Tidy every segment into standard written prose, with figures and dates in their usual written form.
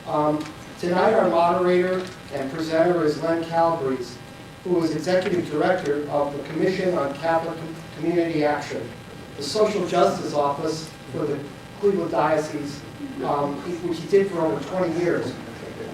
Tonight our moderator and presenter is Len Calabrese, who is Executive Director of the Commission on Catholic Community Action, the social justice office for the Cleveland Diocese, which he did for over 20 years.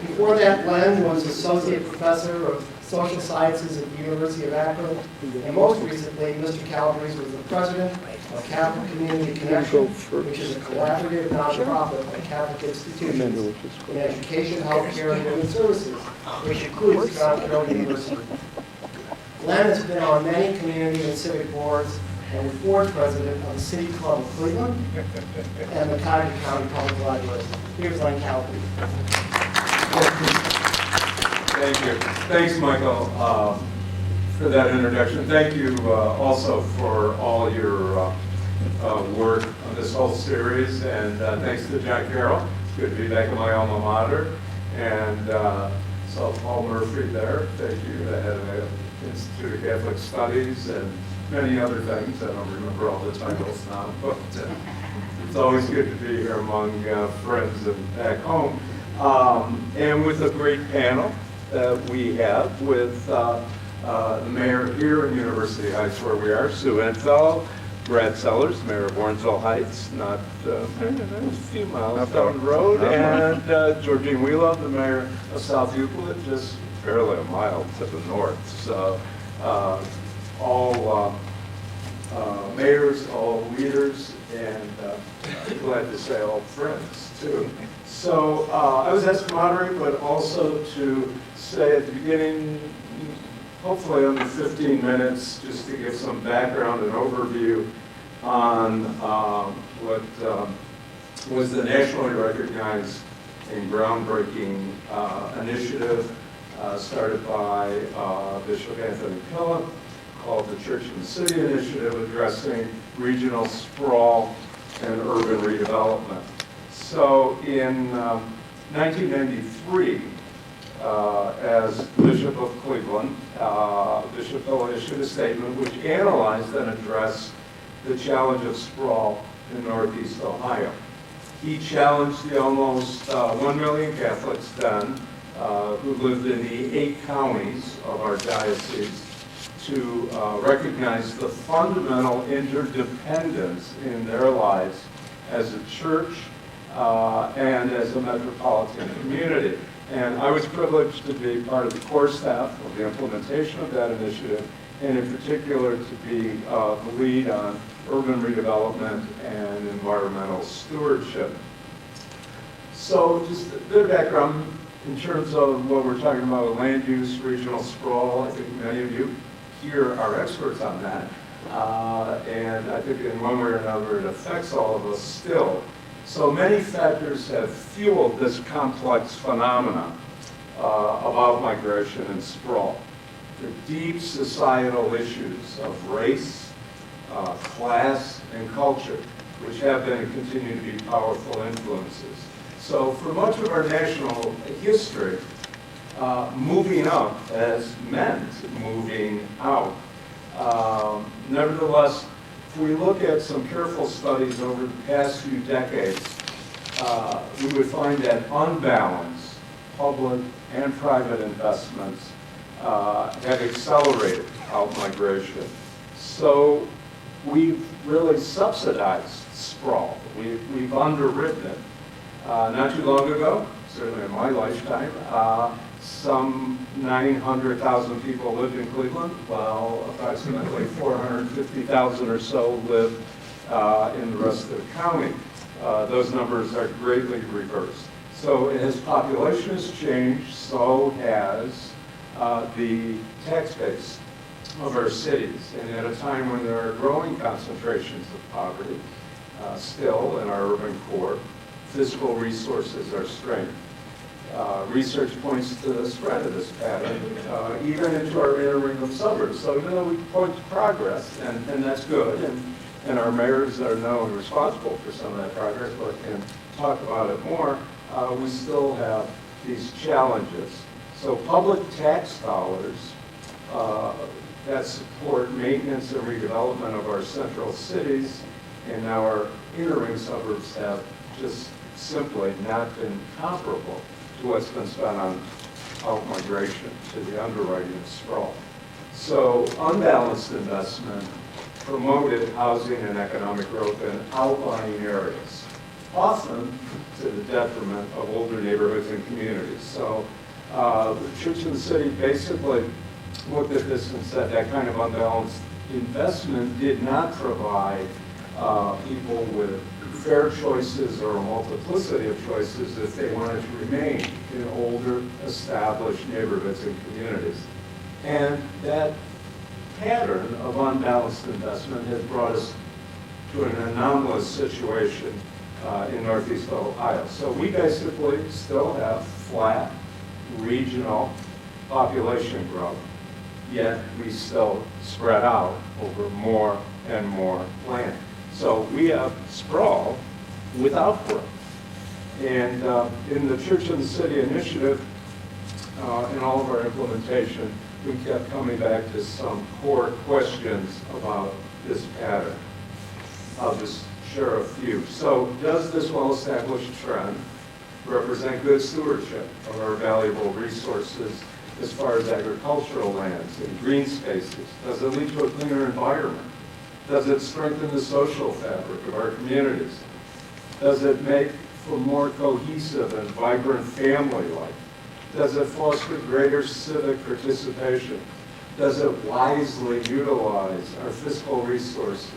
Before that, Len was Associate Professor of Social Sciences at the University of Akron, and most recently, Mr. Calabrese was the President of Catholic Community Connection, which is a collaborative nonprofit of Catholic institutions in education, healthcare, and human services, which includes Carroll University. Len has been on many community and civic boards and was board president of the City Club of Cleveland and the Cuyahoga County Public Library. Here's Len Calabrese. Thank you. Thanks, Michael, for that introduction. Thank you also for all your work on this whole series, and thanks to John Carroll. It's good to be back in my alma mater. And so Paul Murphy there, thank you, the head of the Institute of Catholic Studies, and many other things. I don't remember all the titles now, but it's always good to be here among friends and back home. And with a great panel that we have with the mayor here in University Heights, where we are, Sue Infeld, Brad Sellers, mayor of Warrensville Heights, not a few miles down the road, and Georgine Welo, the mayor of South Euclid, just barely a mile to the north. So all mayors, all leaders, and glad to say all friends too. So I was asked to moderate, but also to say at the beginning, hopefully under 15 minutes, just to give some background and overview on what was the nationally recognized and groundbreaking initiative started by Bishop Anthony Pillow, called the Church in the City Initiative, addressing regional sprawl and urban redevelopment. So in 1993, as Bishop of Cleveland, Bishop Pillow issued a statement which analyzed and addressed the challenge of sprawl in Northeast Ohio. He challenged the almost 1 million Catholics then, who lived in the 8 counties of our diocese, to recognize the fundamental interdependence in their lives as a church and as a metropolitan community. And I was privileged to be part of the core staff of the implementation of that initiative, and in particular to be the lead on urban redevelopment and environmental stewardship. So just a bit of background in terms of what we're talking about, land use, regional sprawl. I think many of you here are experts on that. And I think in one way or another it affects all of us still. So many factors have fueled this complex phenomenon about migration and sprawl. The deep societal issues of race, class, and culture, which have been and continue to be powerful influences. So for much of our national history, moving up has meant moving out. Nevertheless, if we look at some careful studies over the past few decades, we would find that unbalanced public and private investments have accelerated out-migration. So we've really subsidized sprawl. We've underwritten it. Not too long ago, certainly in my lifetime, some 900,000 people lived in Cleveland, while approximately 450,000 or so live in the rest of the county. Those numbers are greatly reversed. So as population has changed, so has the tax base of our cities. And at a time when there are growing concentrations of poverty still in our urban core, fiscal resources are strained. Research points to the spread of this pattern, even into our inner ring of suburbs. So even though we point to progress, and that's good, and our mayors are now responsible for some of that progress, but can talk about it more, we still have these challenges. So public tax dollars that support maintenance and redevelopment of our central cities and now our inner ring suburbs have just simply not been comparable to what's been spent on out-migration, to the underwriting of sprawl. So unbalanced investment promoted housing and economic growth in outlying areas, often to the detriment of older neighborhoods and communities. So the Church of the City basically looked at this and said that kind of unbalanced investment did not provide people with fair choices or a multiplicity of choices if they wanted to remain in older, established neighborhoods and communities. And that pattern of unbalanced investment has brought us to an anomalous situation in Northeast Ohio. So we basically still have flat regional population growth, yet we still spread out over more and more land. So we have sprawl without growth. And in the Church of the City initiative, in all of our implementation, we kept coming back to some core questions about this pattern. I'll just share a few. So does this well-established trend represent good stewardship of our valuable resources as far as agricultural lands and green spaces? Does it lead to a cleaner environment? Does it strengthen the social fabric of our communities? Does it make for more cohesive and vibrant family life? Does it foster greater civic participation? Does it wisely utilize our fiscal resources?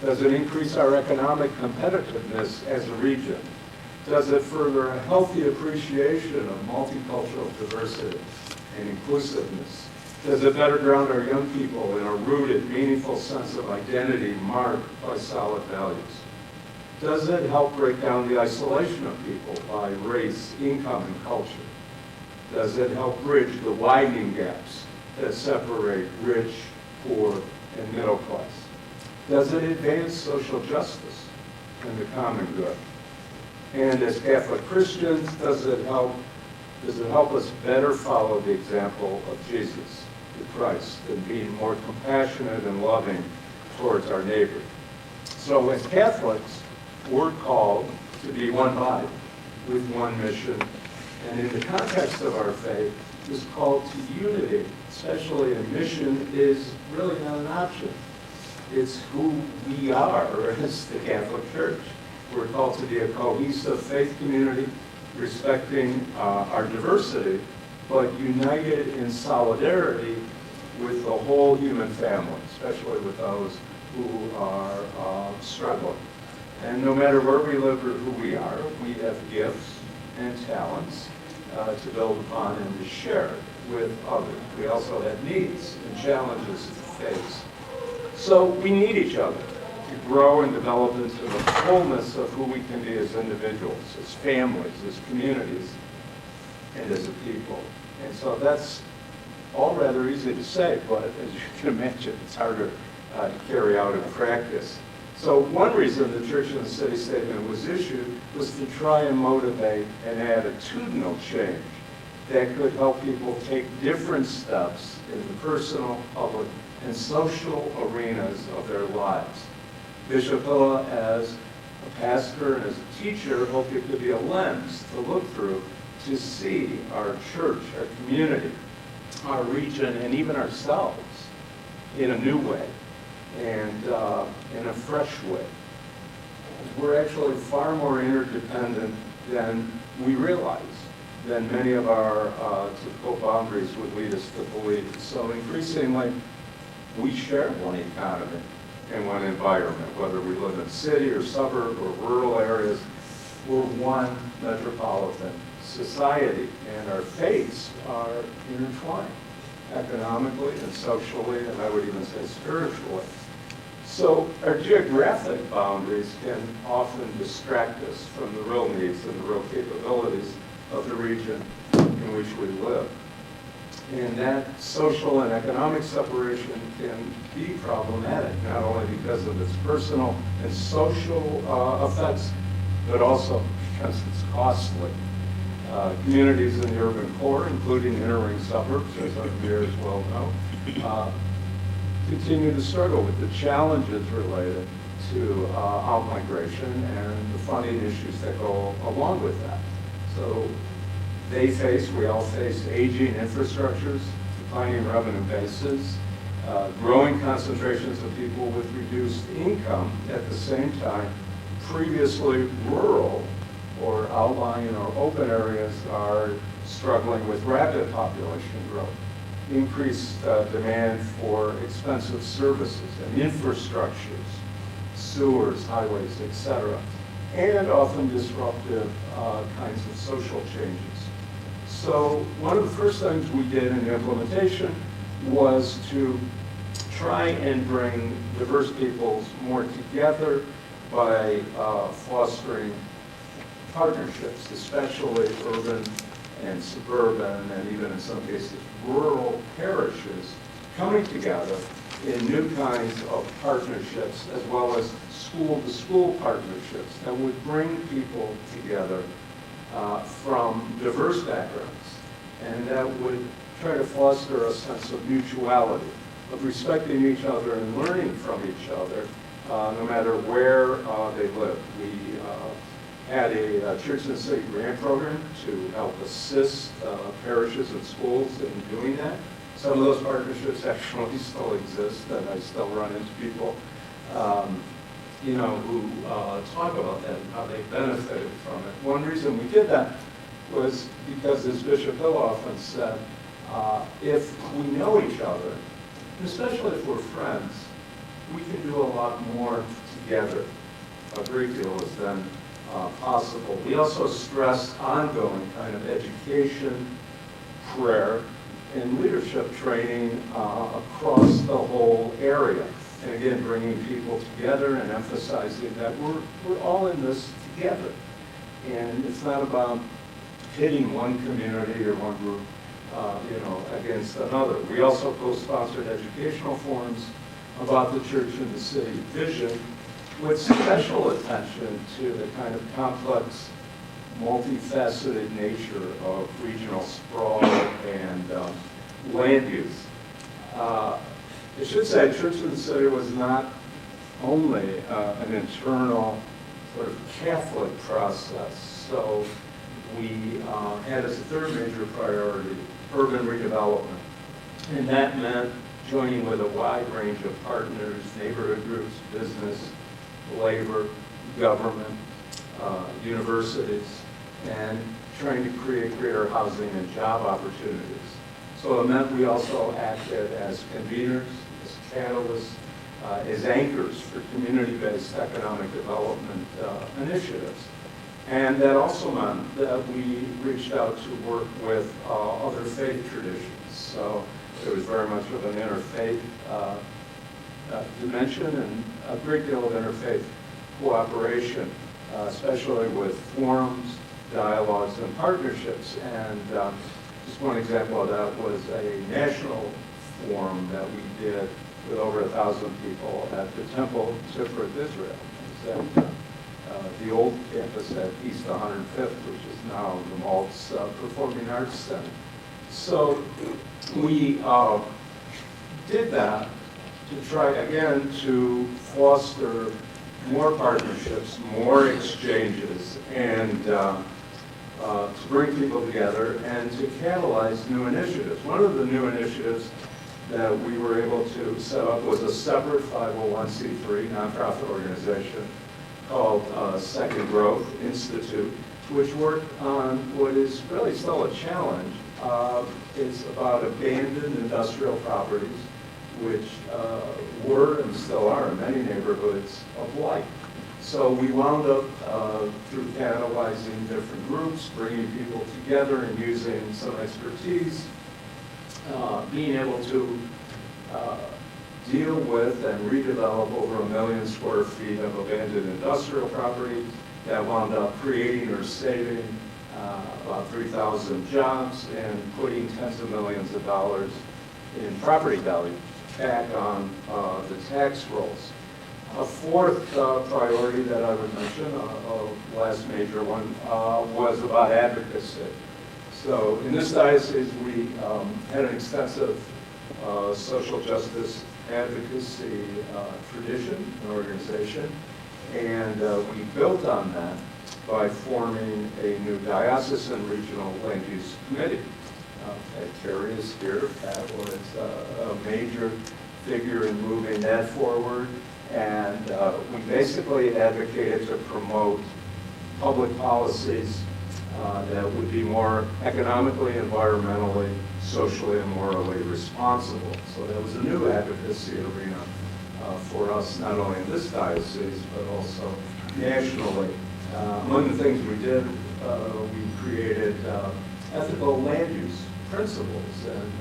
Does it increase our economic competitiveness as a region? Does it further a healthy appreciation of multicultural diversity and inclusiveness? Does it better ground our young people in a rooted, meaningful sense of identity marked by solid values? Does it help break down the isolation of people by race, income, and culture? Does it help bridge the widening gaps that separate rich, poor, and middle class? Does it advance social justice and the common good? And as Catholic Christians, does it help us better follow the example of Jesus, the Christ, and being more compassionate and loving towards our neighbor? So as Catholics, we're called to be one body with one mission, and in the context of our faith, is called to unity, especially in mission, is really not an option. It's who we are as the Catholic Church. We're called to be a cohesive faith community, respecting our diversity, but united in solidarity with the whole human family, especially with those who are struggling. And no matter where we live or who we are, we have gifts and talents to build upon and to share with others. We also have needs and challenges to face. So we need each other to grow and develop into the fullness of who we can be as individuals, as families, as communities, and as a people. And so that's all rather easy to say, but as you can imagine, it's harder to carry out in practice. So one reason the Church in the City statement was issued was to try and motivate an attitudinal change that could help people take different steps in the personal, public, and social arenas of their lives. Bishop Hilla, as a pastor and as a teacher, hoped it could be a lens to look through to see our church, our community, our region, and even ourselves in a new way and in a fresh way. We're actually far more interdependent than we realize, than many of our typical boundaries would lead us to believe. So increasingly, we share one economy and one environment, whether we live in city or suburb or rural areas. We're one metropolitan society, and our faiths are intertwined economically and socially, and I would even say spiritually. So our geographic boundaries can often distract us from the real needs and the real capabilities of the region in which we live. And that social and economic separation can be problematic, not only because of its personal and social effects, but also because it's costly. Communities in the urban core, including inner-ring suburbs, as our viewers well know, continue to struggle with the challenges related to outmigration and the funding issues that go along with that. So We all face aging infrastructures, declining revenue bases, growing concentrations of people with reduced income. At the same time, previously rural or outlying or open areas are struggling with rapid population growth, increased demand for expensive services and infrastructures, sewers, highways, etc., and often disruptive kinds of social changes. So one of the first things we did in the implementation was to try and bring diverse peoples more together by fostering partnerships, especially urban and suburban, and even in some cases rural parishes, coming together in new kinds of partnerships, as well as school-to-school partnerships that would bring people together from diverse backgrounds, and that would try to foster a sense of mutuality, of respecting each other and learning from each other, no matter where they live. We had a church and city grant program to help assist parishes and schools in doing that. Some of those partnerships actually still exist, and I still run into people, who talk about that and how they benefited from it. One reason we did that was because, as Bishop Hill often said, if we know each other, and especially if we're friends, we can do a lot more together. A great deal is then possible. We also stress ongoing kind of education, prayer, and leadership training across the whole area. And again, bringing people together and emphasizing that we're all in this together. And it's not about pitting one community or one group against another. We also co-sponsored educational forums about the church and the city vision, with special attention to the kind of complex, multifaceted nature of regional sprawl and land use. I should say Church of the City was not only an internal sort of Catholic process. So we had as a third major priority urban redevelopment. And that meant joining with a wide range of partners, neighborhood groups, business, labor, government, universities, and trying to create greater housing and job opportunities. So it meant we also acted as conveners, as catalysts, as anchors for community-based economic development initiatives. And that also meant that we reached out to work with other faith traditions. So there was very much of an interfaith dimension and a great deal of interfaith cooperation, especially with forums, dialogues, and partnerships. And just one example of that was a national forum that we did with over 1,000 people at the Temple Tiferet Israel. It was at the old campus at East 105th, which is now the Maltz Performing Arts Center. So we did that to try, again, to foster more partnerships, more exchanges, and to bring people together and to catalyze new initiatives. One of the new initiatives that we were able to set up was a separate 501c3 nonprofit organization called Second Growth Institute, which worked on what is really still a challenge. It's about abandoned industrial properties, which were and still are in many neighborhoods of blight. So we wound up through catalyzing different groups, bringing people together and using some expertise, being able to deal with and redevelop over 1 million square feet of abandoned industrial property that wound up creating or saving about 3,000 jobs and putting tens of millions of dollars in property value back on the tax rolls. A fourth priority that I would mention, a last major one, was about advocacy. So in this diocese, we had an extensive social justice advocacy tradition and organization, and we built on that. by forming a new diocesan regional land use committee. Terry is here. That was a major figure in moving that forward. And we basically advocated to promote public policies that would be more economically, environmentally, socially, and morally responsible. So that was a new advocacy arena for us, not only in this diocese, but also nationally. Among the things we did, we created ethical land use principles. And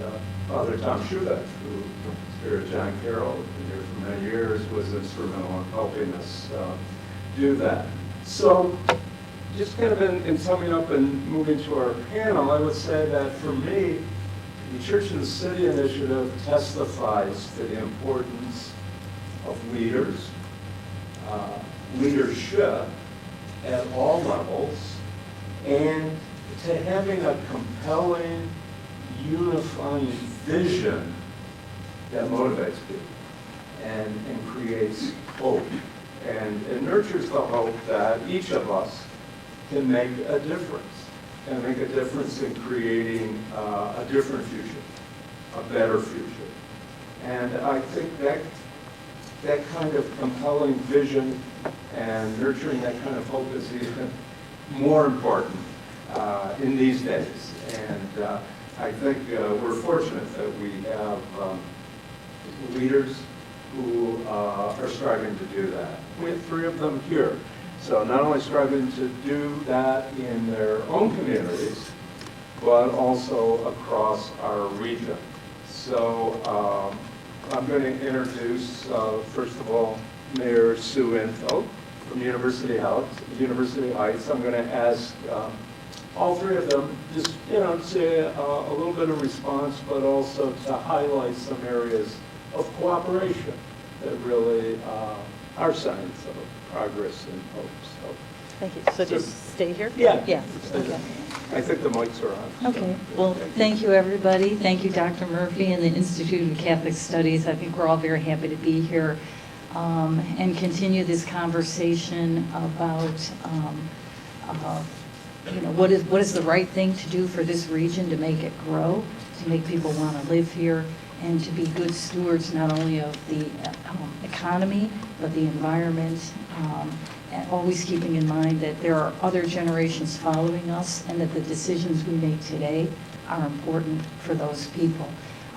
Father Tom Schubeck, who Spirit John Carroll, been here for many years, was instrumental in helping us do that. So just kind of in summing up and moving to our panel, I would say that for me, the Church in the City initiative testifies to the importance of leaders, leadership at all levels, and to having a compelling, unifying vision that motivates people and creates hope and nurtures the hope that each of us can make a difference in creating a different future, a better future. And I think that kind of compelling vision and nurturing that kind of hope is even more important in these days. And I think we're fortunate that we have leaders who are striving to do that. We have 3 of them here. So not only striving to do that in their own communities, but also across our region. So I'm going to introduce, first of all, Mayor Sue Infeld from University Heights. I'm going to ask all 3 of them just, say a little bit of response, but also to highlight some areas of cooperation that really are signs of progress and hope. So, thank you. So just stay here? Yeah. Yeah. Okay. I think the mics are on. Okay. Well, thank you, everybody. Thank you, Dr. Murphy and the Institute of Catholic Studies. I think we're all very happy to be here and continue this conversation about what is the right thing to do for this region to make it grow, to make people want to live here, and to be good stewards not only of the economy, but the environment, and always keeping in mind that there are other generations following us and that the decisions we make today are important for those people.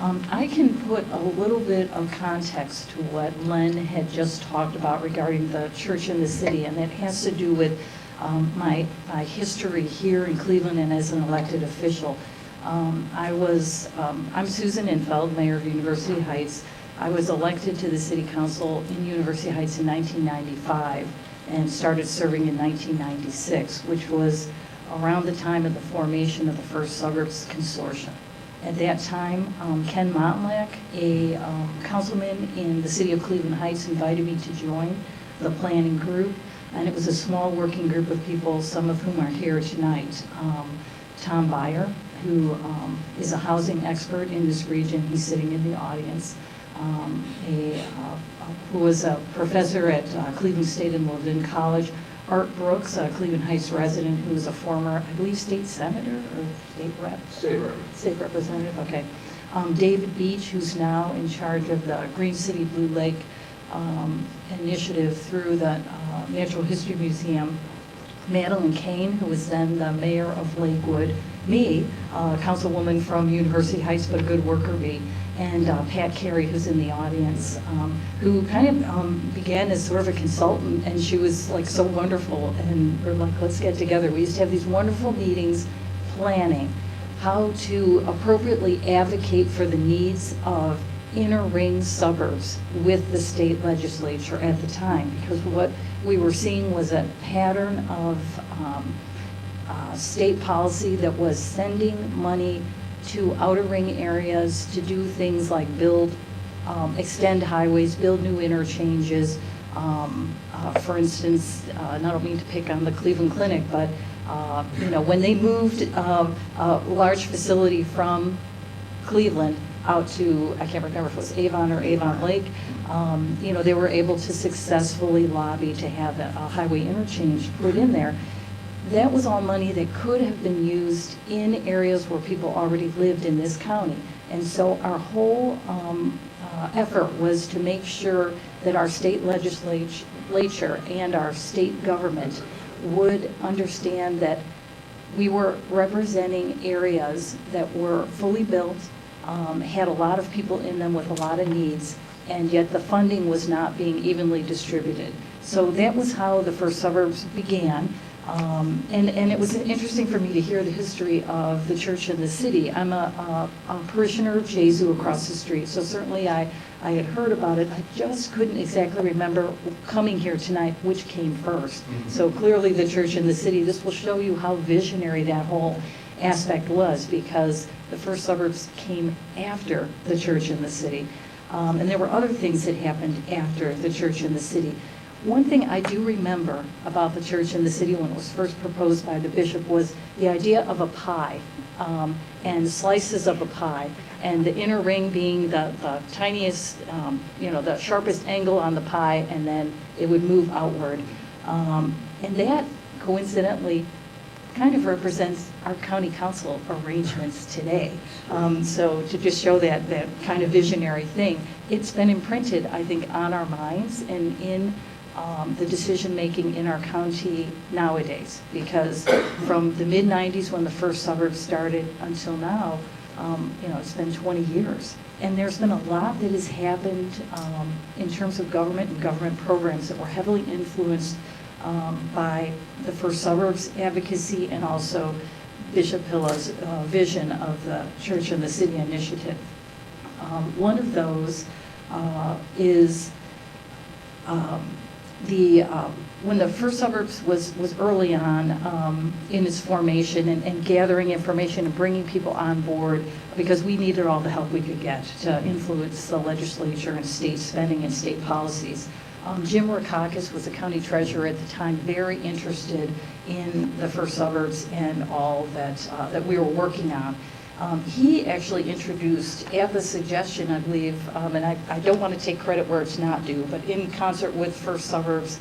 I can put a little bit of context to what Len had just talked about regarding the church in the city, and that has to do with my history here in Cleveland and as an elected official. I'm Susan Infeld, Mayor of University Heights. I was elected to the City Council in University Heights in 1995 and started serving in 1996, which was around the time of the formation of the First Suburbs Consortium. At that time, Ken Montlak, a councilman in the city of Cleveland Heights, invited me to join the planning group, and it was a small working group of people, some of whom are here tonight. Tom Beyer, who is a housing expert in this region. He's sitting in the audience. Who was a professor at Cleveland State and Livingston College. Art Brooks, a Cleveland Heights resident, who was a former, I believe, state senator or state rep? State representative, okay. David Beach, who's now in charge of the Green City Blue Lake initiative through the Natural History Museum. Madeline Kane, who was then the mayor of Lakewood, me, councilwoman from University Heights, but a good worker bee, and Pat Carey, who's in the audience, who kind of began as sort of a consultant, and she was like so wonderful, and we're like, let's get together. We used to have these wonderful meetings planning how to appropriately advocate for the needs of inner ring suburbs with the state legislature at the time, because what we were seeing was a pattern of state policy that was sending money to outer ring areas to do things like extend highways, build new interchanges. For instance, and I don't mean to pick on the Cleveland Clinic, but when they moved a large facility from Cleveland out to, I can't remember if it was Avon or Avon Lake, they were able to successfully lobby to have a highway interchange put in there. that was all money that could have been used in areas where people already lived in this county. And so our whole effort was to make sure that our state legislature and our state government would understand that we were representing areas that were fully built, had a lot of people in them with a lot of needs, and yet the funding was not being evenly distributed. So that was how the first suburbs began. And it was interesting for me to hear the history of the church in the city. I'm a parishioner of Jesu across the street, so certainly I had heard about it. I just couldn't exactly remember coming here tonight which came first. So clearly the church in the city, this will show you how visionary that whole aspect was, because the first suburbs came after the church in the city. And there were other things that happened after the church in the city. One thing I do remember about the church in the city when it was first proposed by the bishop was the idea of a pie, and slices of a pie, and the inner ring being the tiniest, the sharpest angle on the pie, and then it would move outward. And that, coincidentally, kind of represents our county council arrangements today. So to just show that kind of visionary thing, it's been imprinted, I think, on our minds and in the decision-making in our county nowadays, because from the mid-90s when the first suburbs started until now, it's been 20 years. And there's been a lot that has happened in terms of government and government programs that were heavily influenced by the first suburbs advocacy and also Bishop Pilla's vision of the Church in the City initiative. One of those is when the first suburbs was early on in its formation and gathering information and bringing people on board, because we needed all the help we could get to influence the legislature and state spending and state policies. Jim Rakakis was the county treasurer at the time, very interested in the first suburbs and all that we were working on. He actually introduced, at the suggestion, I believe, and I don't want to take credit where it's not due, but in concert with First Suburbs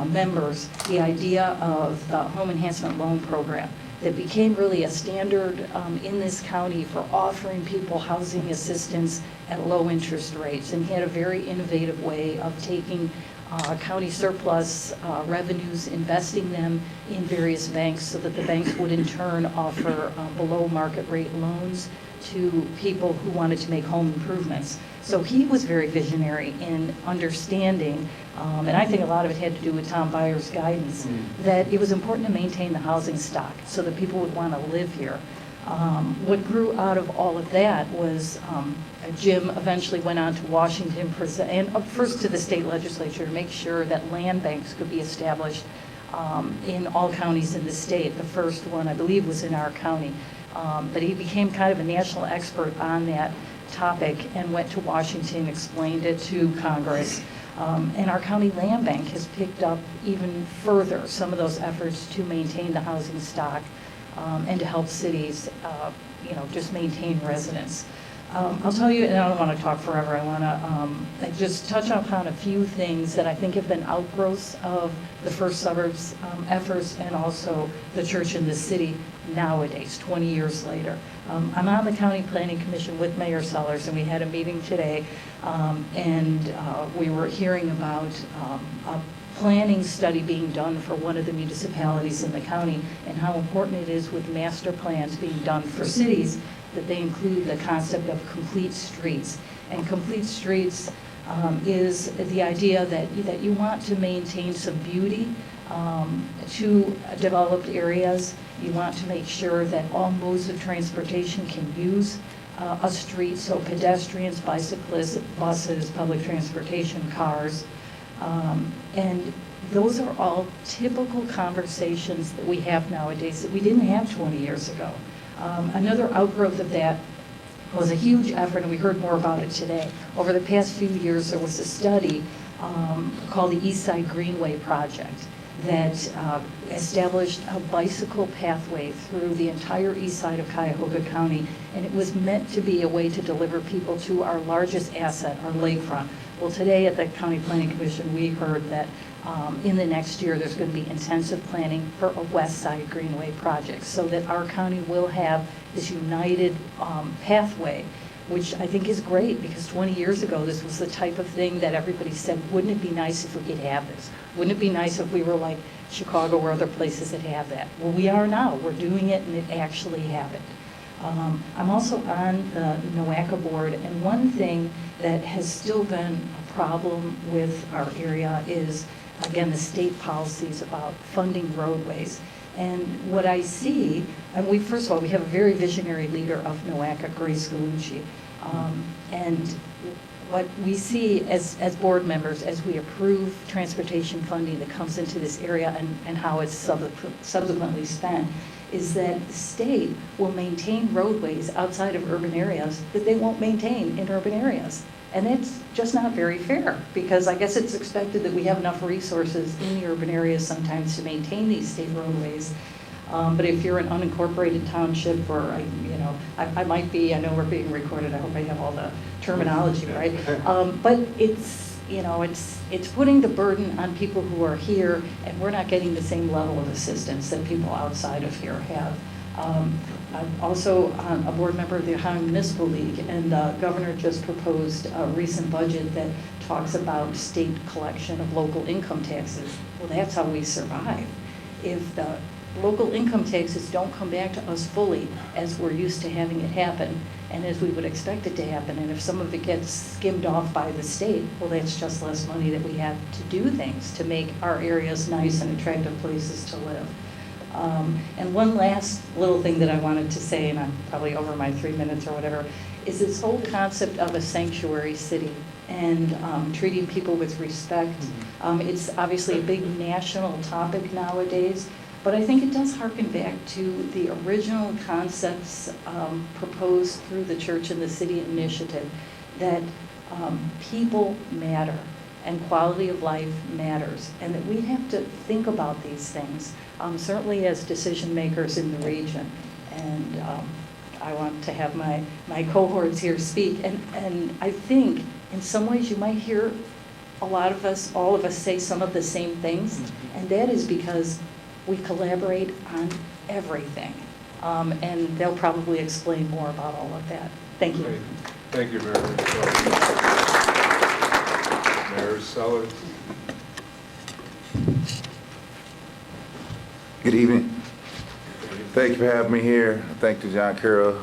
members, the idea of the Home Enhancement Loan Program that became really a standard in this county for offering people housing assistance at low interest rates, and he had a very innovative way of taking county surplus revenues, investing them in various banks so that the banks would in turn offer below market rate loans to people who wanted to make home improvements. So he was very visionary in understanding, and I think a lot of it had to do with Tom Byer's guidance, that it was important to maintain the housing stock so that people would want to live here. What grew out of all of that was Jim eventually went on to Washington and first to the state legislature to make sure that land banks could be established in all counties in the state. The first one, I believe, was in our county. But he became kind of a national expert on that topic and went to Washington, explained it to Congress. And our county land bank has picked up even further some of those efforts to maintain the housing stock and to help cities, just maintain residents. I'll tell you, and I don't want to talk forever, I want to just touch upon a few things that I think have been outgrowths of the first suburbs efforts and also the church in the city nowadays, 20 years later. I'm on the County Planning Commission with Mayor Sellers, and we had a meeting today, and we were hearing about a planning study being done for one of the municipalities in the county and how important it is with master plans being done for cities that they include the concept of complete streets. And complete streets is the idea that you want to maintain some beauty to developed areas. You want to make sure that all modes of transportation can use a street, so pedestrians, bicyclists, buses, public transportation, cars. And those are all typical conversations that we have nowadays that we didn't have 20 years ago. Another outgrowth of that was a huge effort, and we heard more about it today. Over the past few years, there was a study called the East Side Greenway Project. that established a bicycle pathway through the entire east side of Cuyahoga County, and it was meant to be a way to deliver people to our largest asset, our lakefront. Well, today at the County Planning Commission, we heard that in the next year, there's going to be intensive planning for a west side greenway project, so that our county will have this united pathway, which I think is great, because 20 years ago, this was the type of thing that everybody said, wouldn't it be nice if we could have this? Wouldn't it be nice if we were like Chicago or other places that have that? Well, we are now. We're doing it, and it actually happened. I'm also on the NOACA board, and one thing that has still been a problem with our area is, again, the state policies about funding roadways. And what I see, and first of all, we have a very visionary leader of NOACA, Grace Galucci. And what we see as board members, as we approve transportation funding that comes into this area and how it's subsequently spent, is that the state will maintain roadways outside of urban areas that they won't maintain in urban areas. And it's just not very fair, because I guess it's expected that we have enough resources in the urban areas sometimes to maintain these state roadways. But if you're an unincorporated township, or, I might be, I know we're being recorded, I hope I have all the terminology right. But it's putting the burden on people who are here, and we're not getting the same level of assistance that people outside of here have. I'm also a board member of the Ohio Municipal League, and the governor just proposed a recent budget that talks about state collection of local income taxes. Well, that's how we survive. If the local income taxes don't come back to us fully, as we're used to having it happen, and as we would expect it to happen, and if some of it gets skimmed off by the state, well, that's just less money that we have to do things to make our areas nice and attractive places to live. And one last little thing that I wanted to say, and I'm probably over my 3 minutes or whatever, is this whole concept of a sanctuary city and treating people with respect. It's obviously a big national topic nowadays, but I think it does harken back to the original concepts proposed through the Church and the City Initiative, that people matter and quality of life matters, and that we have to think about these things, certainly as decision makers in the region. And I want to have my cohorts here speak, and I think in some ways you might hear all of us say some of the same things, and that is because we collaborate on everything. And they'll probably explain more about all of that. Thank you. Great. Thank you, Mayor. Mayor Sellers. Good evening. Thank you for having me here. Thank you, John Carroll,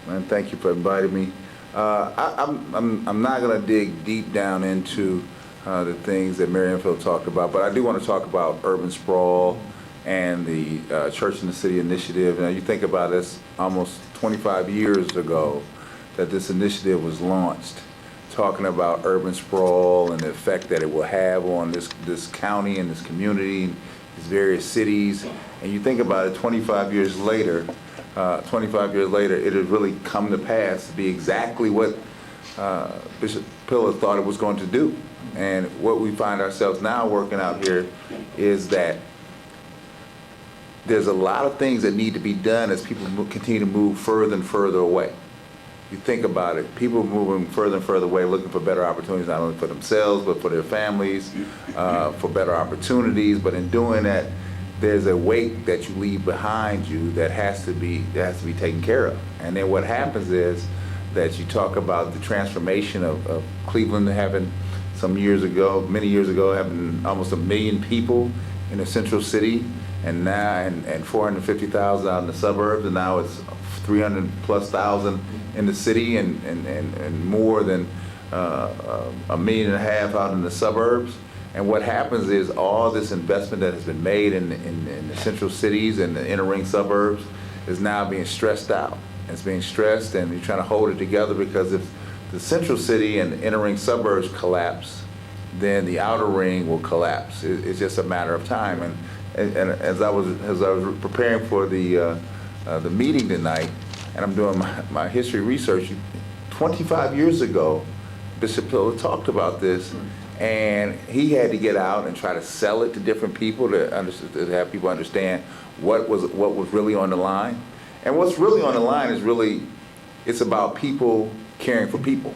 and thank you for inviting me. I'm not going to dig deep down into the things that Mayor Infeld talked about, but I do want to talk about urban sprawl and the Church and the City Initiative. Now, you think about this, almost 25 years ago that this initiative was launched, talking about urban sprawl and the effect that it will have on this county and this community, these various cities. And you think about it, 25 years later, it has really come to pass to be exactly what Bishop Pillar thought it was going to do. And what we find ourselves now working out here is that there's a lot of things that need to be done as people continue to move further and further away. You think about it, people are moving further and further away, looking for better opportunities, not only for themselves, but for their families, for better opportunities. But in doing that, there's a weight that you leave behind you that has to be taken care of. And then what happens is that you talk about the transformation of Cleveland having many years ago, having almost 1 million people in the central city, and now and 450,000 out in the suburbs, and now it's 300,000+ in the city, and more than 1.5 million out in the suburbs. And what happens is all this investment that has been made in the central cities and the inner ring suburbs is now being stressed out. It's being stressed, and you're trying to hold it together, because if the central city and the inner ring suburbs collapse, then the outer ring will collapse. It's just a matter of time. And as I was preparing for the meeting tonight, and I'm doing my history research, 25 years ago, Bishop Pillar talked about this, And he had to get out and try to sell it to different people to have people understand what was really on the line. And what's really on the line is really, it's about people caring for people,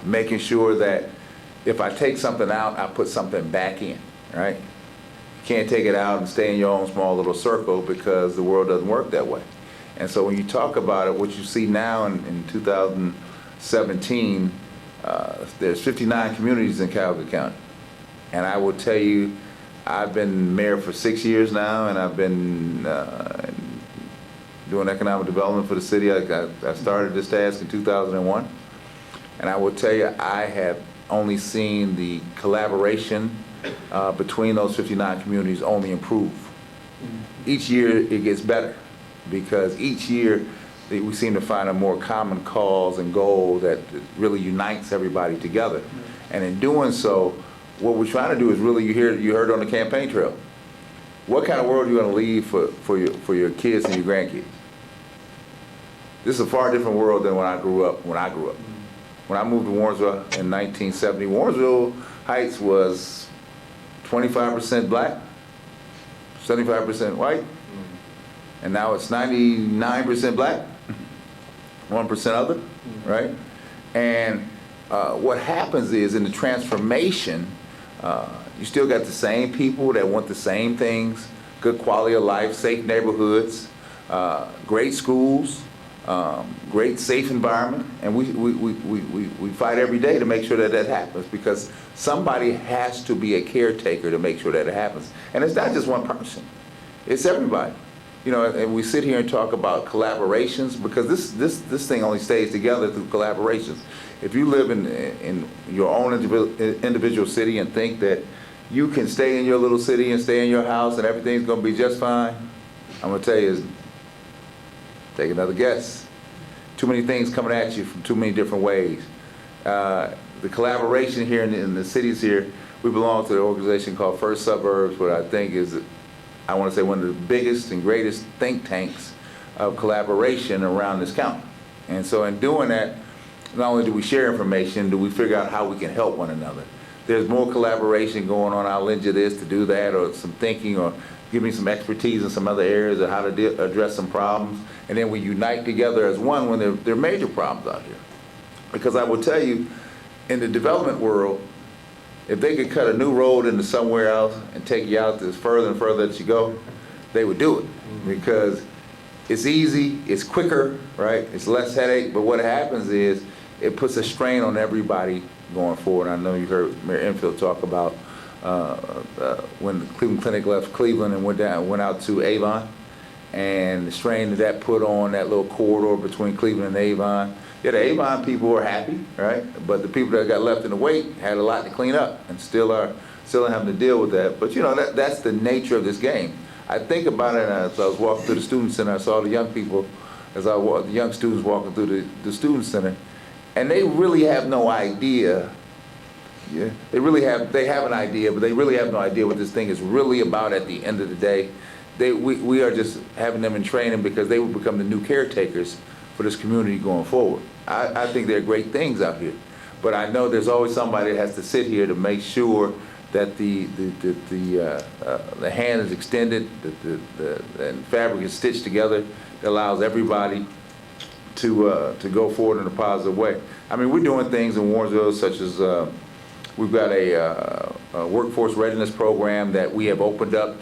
making sure that if I take something out, I put something back in, right? You can't take it out and stay in your own small little circle because the world doesn't work that way. And so when you talk about it, what you see now in 2017, there's 59 communities in Calabrese County. And I will tell you, I've been mayor for 6 years now, and I've been doing economic development for the city. I started this task in 2001. And I will tell you, I have only seen the collaboration between those 59 communities only improve. Each year it gets better, because each year we seem to find a more common cause and goal that really unites everybody together. And in doing so, what we're trying to do is really, you heard on the campaign trail, what kind of world are you going to leave for your kids and your grandkids? This is a far different world than when I grew up. When I moved to Warrensville in 1970, Warrensville Heights was 25% black, 75% white, and now it's 99% black, 1% other, right? And what happens is, in the transformation, you still got the same people that want the same things: good quality of life, safe neighborhoods, great schools, great safe environment, and we fight every day to make sure that happens, because somebody has to be a caretaker to make sure that it happens. And it's not just one person, it's everybody. You know, and we sit here and talk about collaborations, because this thing only stays together through collaborations. If you live in your own individual city and think that you can stay in your little city and stay in your house and everything's going to be just fine, I'm going to tell you, take another guess. Too many things coming at you from too many different ways. The collaboration here in the cities here, we belong to an organization called First Suburbs, what I think is, I want to say, one of the biggest and greatest think tanks of collaboration around this county. And so in doing that, not only do we share information, do we figure out how we can help one another. There's more collaboration going on. I'll lend you this to do that, or some thinking, or give me some expertise in some other areas of how to address some problems. And then we unite together as one when there are major problems out here. Because I will tell you, in the development world, if they could cut a new road into somewhere else and take you out as further and further that you go, they would do it. Because it's easy, it's quicker, right? It's less headache, but what happens is it puts a strain on everybody going forward. I know you heard Mayor Infeld talk about when the Cleveland Clinic left Cleveland and went out to Avon, and the strain that put on that little corridor between Cleveland and Avon. Yeah, the Avon people were happy, right? But the people that got left in the wake had a lot to clean up, and still having to deal with that. But you know, that's the nature of this game. I think about it as I was walking through the student center. I saw the young people, the young students walking through the student center, and they really have no idea. Yeah, they have an idea, but they really have no idea what this thing is really about at the end of the day. We are just having them in training because they will become the new caretakers for this community going forward. I think there are great things out here, but I know there's always somebody that has to sit here to make sure that the hand is extended, and fabric is stitched together that allows everybody to go forward in a positive way. I mean, we're doing things in Warrensville such as we've got a workforce readiness program that we have opened up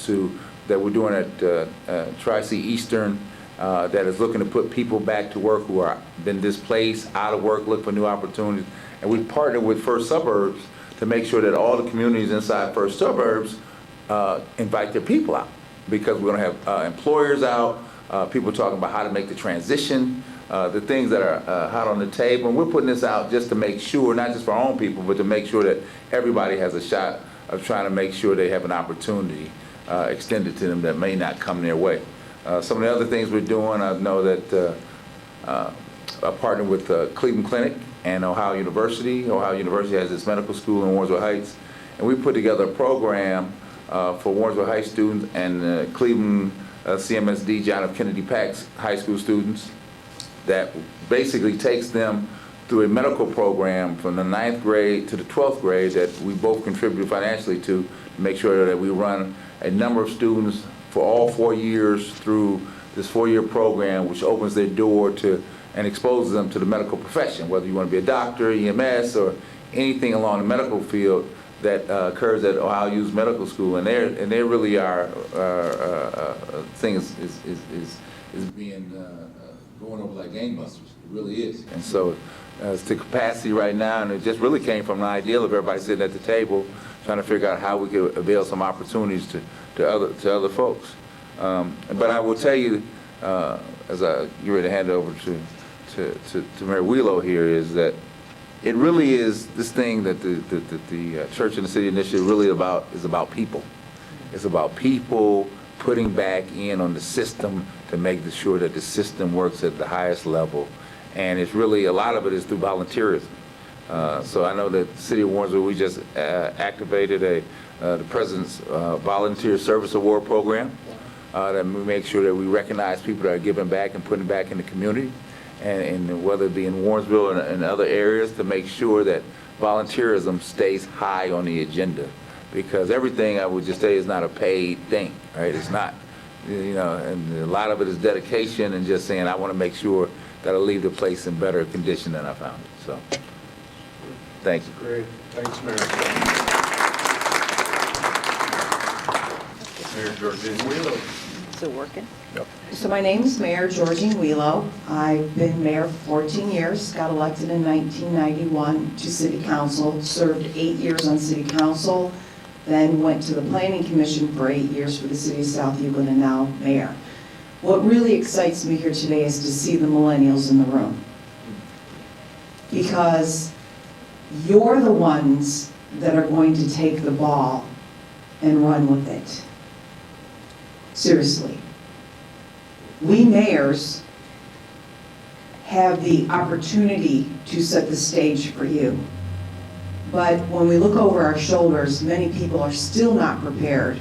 that we're doing at Tri-C Eastern, that is looking to put people back to work who are been displaced, out of work, look for new opportunities. And we partnered with First Suburbs to make sure that all the communities inside First Suburbs invite their people out, because we're going to have employers out, people talking about how to make the transition, the things that are hot on the table. And we're putting this out just to make sure, not just for our own people, but to make sure that everybody has a shot of trying to make sure they have an opportunity extended to them that may not come their way. Some of the other things we're doing, I know that I partnered with Cleveland Clinic and Ohio University. Ohio University has its medical school in Warrensville Heights, and we put together a program for Warrensville Heights students and Cleveland CMSD John F. Kennedy Pax high school students that basically takes them through a medical program from the 9th grade to the 12th grade that we both contribute financially to make sure that we run a number of students for all 4 years through this 4-year program, which opens their door to and exposes them to the medical profession, whether you want to be a doctor, EMS, or anything along the medical field that occurs at Ohio U's Medical School. And they really are thing is being going over like gangbusters. It really is. And so it's to capacity right now, and it just really came from an ideal of everybody sitting at the table trying to figure out how we could avail some opportunities to other folks. But I will tell you, as I get ready to hand it over to Mayor Welo here, is that it really is this thing that the Church in the City Initiative really is about people. It's about people putting back in on the system to make sure that the system works at the highest level. And it's really, a lot of it is through volunteerism. So I know that the City of Warrensville, we just activated the President's Volunteer Service Award program that we make sure that we recognize people that are giving back and putting back in the community. And whether it be in Warrensville and other areas, to make sure that volunteerism stays high on the agenda. Because everything, I would just say, is not a paid thing, right? It's not, you know, and a lot of it is dedication and just saying, I want to make sure that I leave the place in better condition than I found it. So, thank you. Great. Thanks, Mayor. Mayor Georgine Welo. Is it working? Yep. So my name is Mayor Georgine Welo. I've been mayor for 14 years, got elected in 1991 to City Council, served 8 years on City Council, then went to the Planning Commission for 8 years for the City of South Euclid, and now mayor. What really excites me here today is to see the millennials in the room. Because you're the ones that are going to take the ball and run with it. Seriously. We mayors have the opportunity to set the stage for you. But when we look over our shoulders, many people are still not prepared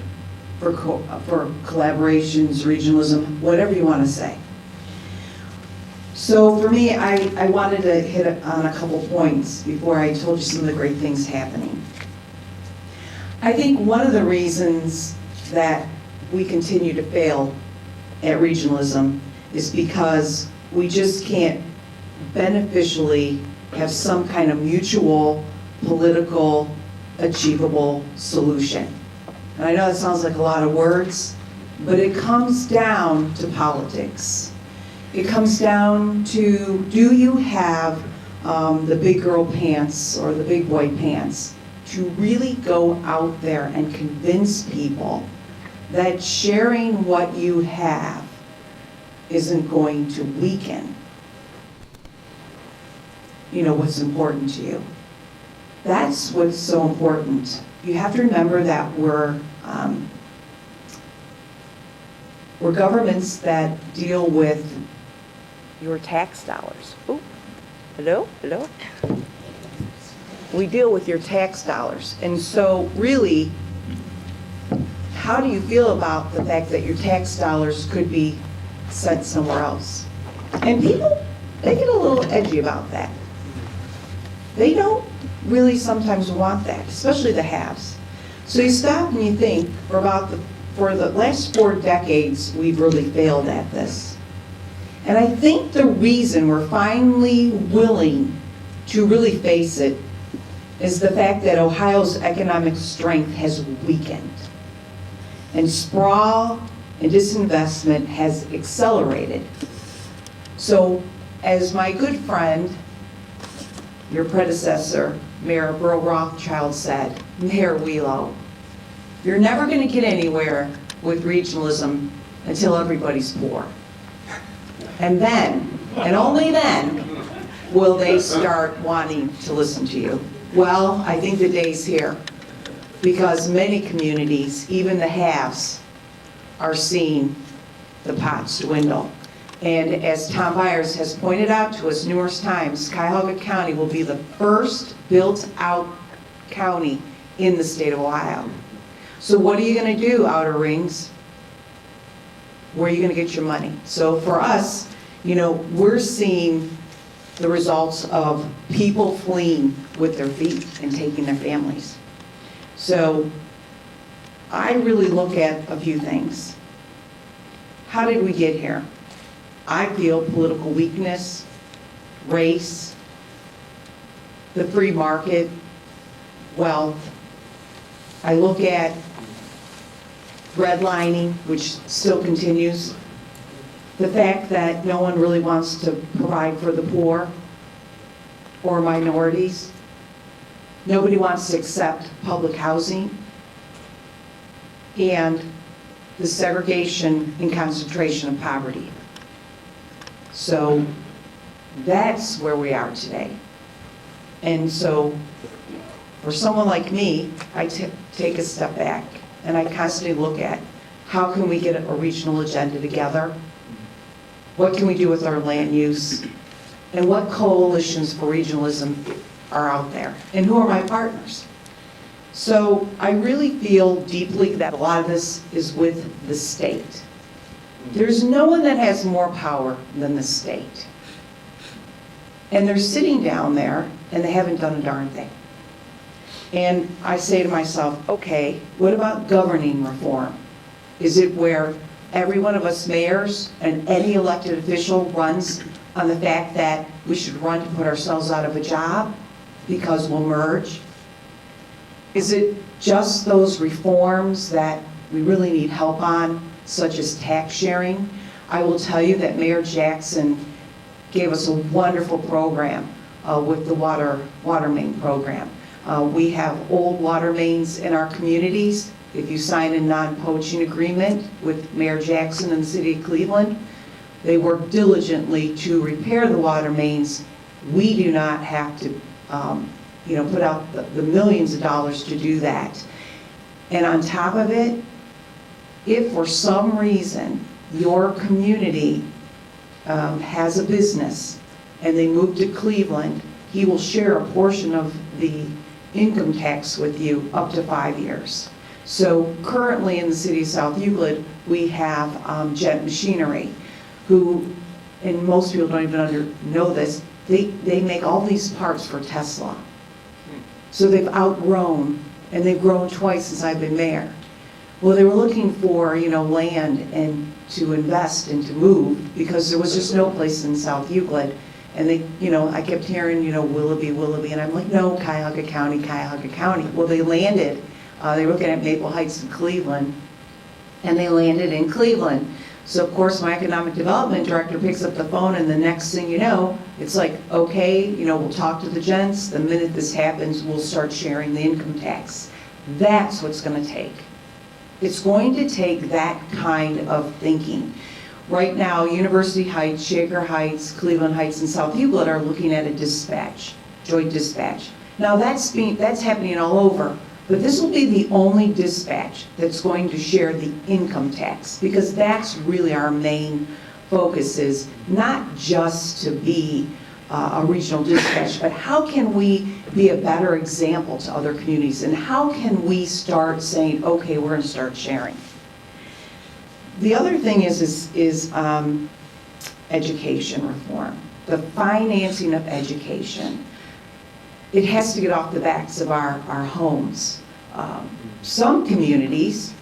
for collaborations, regionalism, whatever you want to say. So for me, I wanted to hit on a couple points before I told you some of the great things happening. I think one of the reasons that we continue to fail at regionalism is because we just can't beneficially have some kind of mutual, political, achievable solution. And I know that sounds like a lot of words, but it comes down to politics. It comes down to, do you have the big girl pants or the big boy pants to really go out there and convince people that sharing what you have isn't going to weaken, you know, what's important to you. That's what's so important. You have to remember that we're governments that deal with your tax dollars. Oh, hello, hello. We deal with your tax dollars. And so really, how do you feel about the fact that your tax dollars could be sent somewhere else? And people, they get a little edgy about that. They don't really sometimes want that, especially the haves. So you stop and you think, for the last 4 decades, we've really failed at this. And I think the reason we're finally willing to really face it is the fact that Ohio's economic strength has weakened. And sprawl and disinvestment has accelerated. So, as my good friend, your predecessor, Mayor Burl Rothschild said, Mayor Welo, you're never going to get anywhere with regionalism until everybody's poor. And then, and only then, will they start wanting to listen to you. Well, I think the day's here, because many communities, even the haves, are seeing the pots dwindle. And as Tom Byers has pointed out to us numerous times, Cuyahoga County will be the first built-out county in the state of Ohio. So what are you going to do, Outer Rings? Where are you going to get your money? So for us, you know, we're seeing the results of people fleeing with their feet and taking their families. So I really look at a few things. How did we get here? I feel political weakness, race, the free market, wealth. I look at redlining, which still continues. The fact that no one really wants to provide for the poor or minorities. Nobody wants to accept public housing. And the segregation and concentration of poverty. So that's where we are today. And so for someone like me, I take a step back and I constantly look at how can we get a regional agenda together? What can we do with our land use? And what coalitions for regionalism are out there? And who are my partners? So I really feel deeply that a lot of this is with the state. There's no one that has more power than the state. And they're sitting down there and they haven't done a darn thing. And I say to myself, okay, what about governing reform? Is it where every one of us mayors and any elected official runs on the fact that we should run to put ourselves out of a job because we'll merge? Is it just those reforms that we really need help on, such as tax sharing? I will tell you that Mayor Jackson gave us a wonderful program with the water main program. We have old water mains in our communities. If you sign a non-poaching agreement with Mayor Jackson and the city of Cleveland, they work diligently to repair the water mains. We do not have to put out the millions of dollars to do that. And on top of it, if for some reason your community has a business and they move to Cleveland, he will share a portion of the income tax with you up to 5 years. So currently in the city of South Euclid, we have Jet Machinery, who, and most people don't even know this, they make all these parts for Tesla. So they've outgrown, and they've grown twice since I've been mayor. Well, they were looking for, land and to invest and to move because there was just no place in South Euclid. And they, I kept hearing, Willoughby, and I'm like, no, Cuyahoga County, Cuyahoga County. Well, they landed, they were looking at Maple Heights in Cleveland, and they landed in Cleveland. So of course my economic development director picks up the phone, and the next thing you know, it's like, okay, we'll talk to the gents. The minute this happens, we'll start sharing the income tax. That's what's going to take. It's going to take that kind of thinking. Right now, University Heights, Shaker Heights, Cleveland Heights, and South Euclid are looking at a dispatch, joint dispatch. Now that's happening all over. But this will be the only dispatch that's going to share the income tax, because that's really our main focus, is not just to be a regional dispatch, but how can we be a better example to other communities, and how can we start saying, okay, we're going to start sharing. The other thing is education reform, the financing of education. It has to get off the backs of our homes. Some communities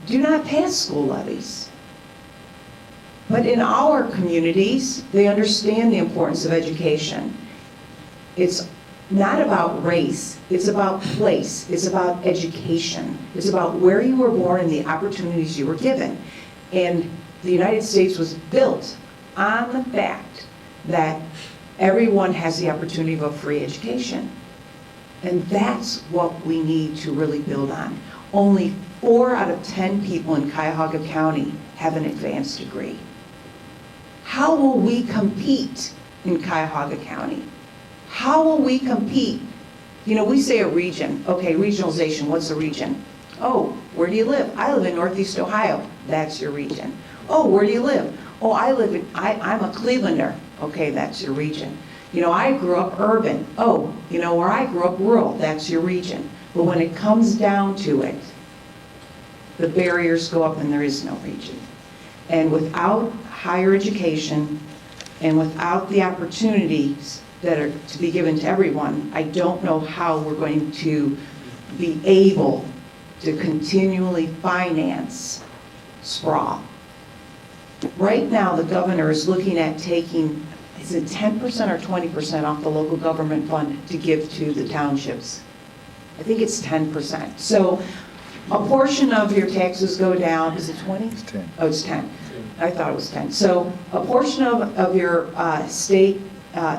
do not pass school levies. But in our communities, they understand the importance of education. It's not about race, it's about place, it's about education. It's about where you were born and the opportunities you were given. And the United States was built on the fact that everyone has the opportunity of a free education. And that's what we need to really build on. Only 4 out of 10 people in Cuyahoga County have an advanced degree. How will we compete in Cuyahoga County? How will we compete? We say a region. Okay, regionalization, what's a region? Oh, where do you live? I live in Northeast Ohio. That's your region. Oh, where do you live? Oh, I'm a Clevelander. Okay, that's your region. I grew up urban. Oh, where I grew up rural, that's your region. But when it comes down to it, the barriers go up and there is no region. And without higher education and without the opportunities that are to be given to everyone, I don't know how we're going to be able to continually finance sprawl. Right now, the governor is looking at taking, is it 10% or 20% off the local government fund to give to the townships? I think it's 10%. So a portion of your taxes go down, is it 20? It's 10. Oh, it's 10. I thought it was 10. So a portion of your state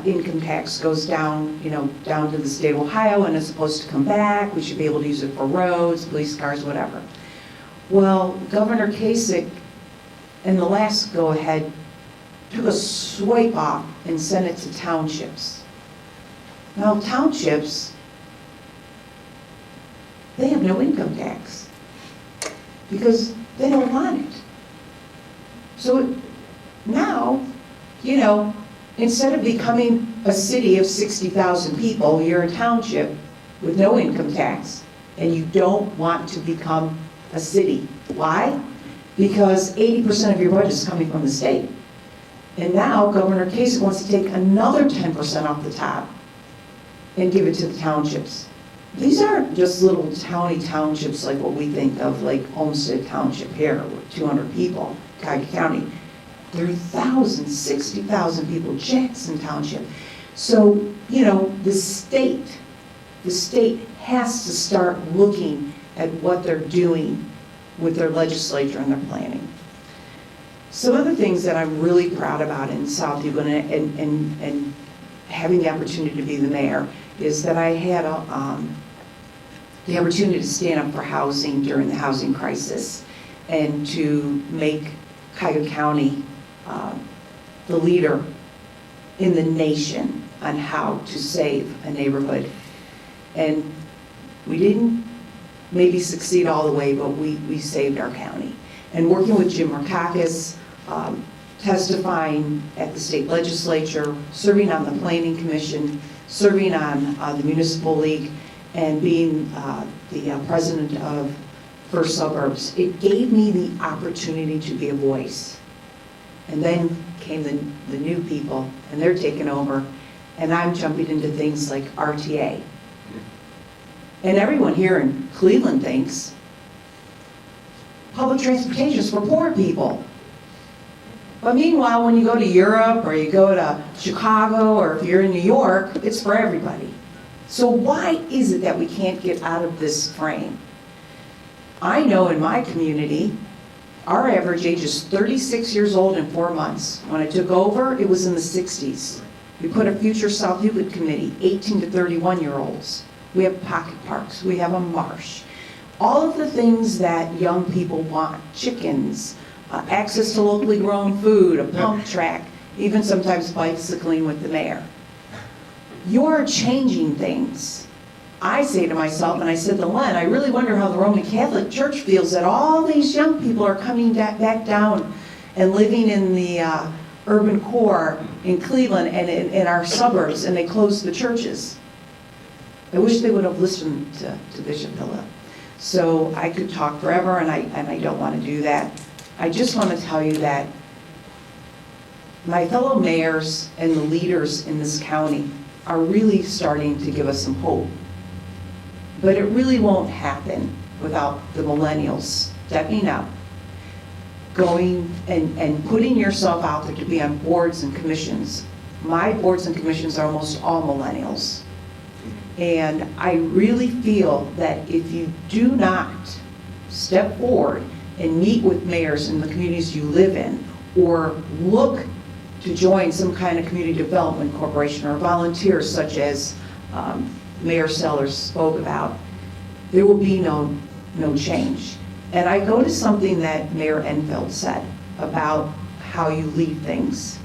income tax goes down, down to the state of Ohio, and it's supposed to come back. We should be able to use it for roads, police cars, whatever. Well, Governor Kasich, in the last go-ahead, took a swipe off and sent it to townships. Now, townships, they have no income tax because they don't want it. So now, instead of becoming a city of 60,000 people, you're a township with no income tax, and you don't want to become a city. Why? Because 80% of your budget is coming from the state. And now Governor Kasich wants to take another 10% off the top and give it to the townships. These aren't just little townships like what we think of, like Olmsted Township here with 200 people, Cuyahoga County. There are thousands, 60,000 people, Jackson Township. So, the state has to start looking at what they're doing with their legislature and their planning. Some of the things that I'm really proud about in South Euclid and having the opportunity to be the mayor is that I had the opportunity to stand up for housing during the housing crisis and to make Cuyahoga County the leader in the nation on how to save a neighborhood. And we didn't maybe succeed all the way, but we saved our county. And working with Jim Markakis, testifying at the state legislature, serving on the planning commission, serving on the municipal league, and being the president of First Suburbs, it gave me the opportunity to be a voice. And then came the new people, and they're taking over, and I'm jumping into things like RTA. And everyone here in Cleveland thinks public transportation is for poor people. But meanwhile, when you go to Europe or you go to Chicago or if you're in New York, it's for everybody. So why is it that we can't get out of this frame? I know in my community, our average age is 36 years old in 4 months. When I took over, it was in the 60s. We put a Future South Euclid committee, 18 to 31-year-olds. We have pocket parks, we have a marsh. All of the things that young people want, chickens, access to locally grown food, a pump track, even sometimes bicycling with the mayor. You're changing things. I say to myself, and I said to Len, I really wonder how the Roman Catholic Church feels that all these young people are coming back down and living in the urban core in Cleveland and in our suburbs, and they closed the churches. I wish they would have listened to Bishop Villa. So I could talk forever, and I don't want to do that. I just want to tell you that my fellow mayors and the leaders in this county are really starting to give us some hope. But it really won't happen without the millennials stepping up, going and putting yourself out there to be on boards and commissions. My boards and commissions are almost all millennials. And I really feel that if you do not step forward and meet with mayors in the communities you live in, or look to join some kind of community development corporation or volunteers such as Mayor Sellers spoke about, there will be no change. And I go to something that Mayor Infeld said about how you lead things.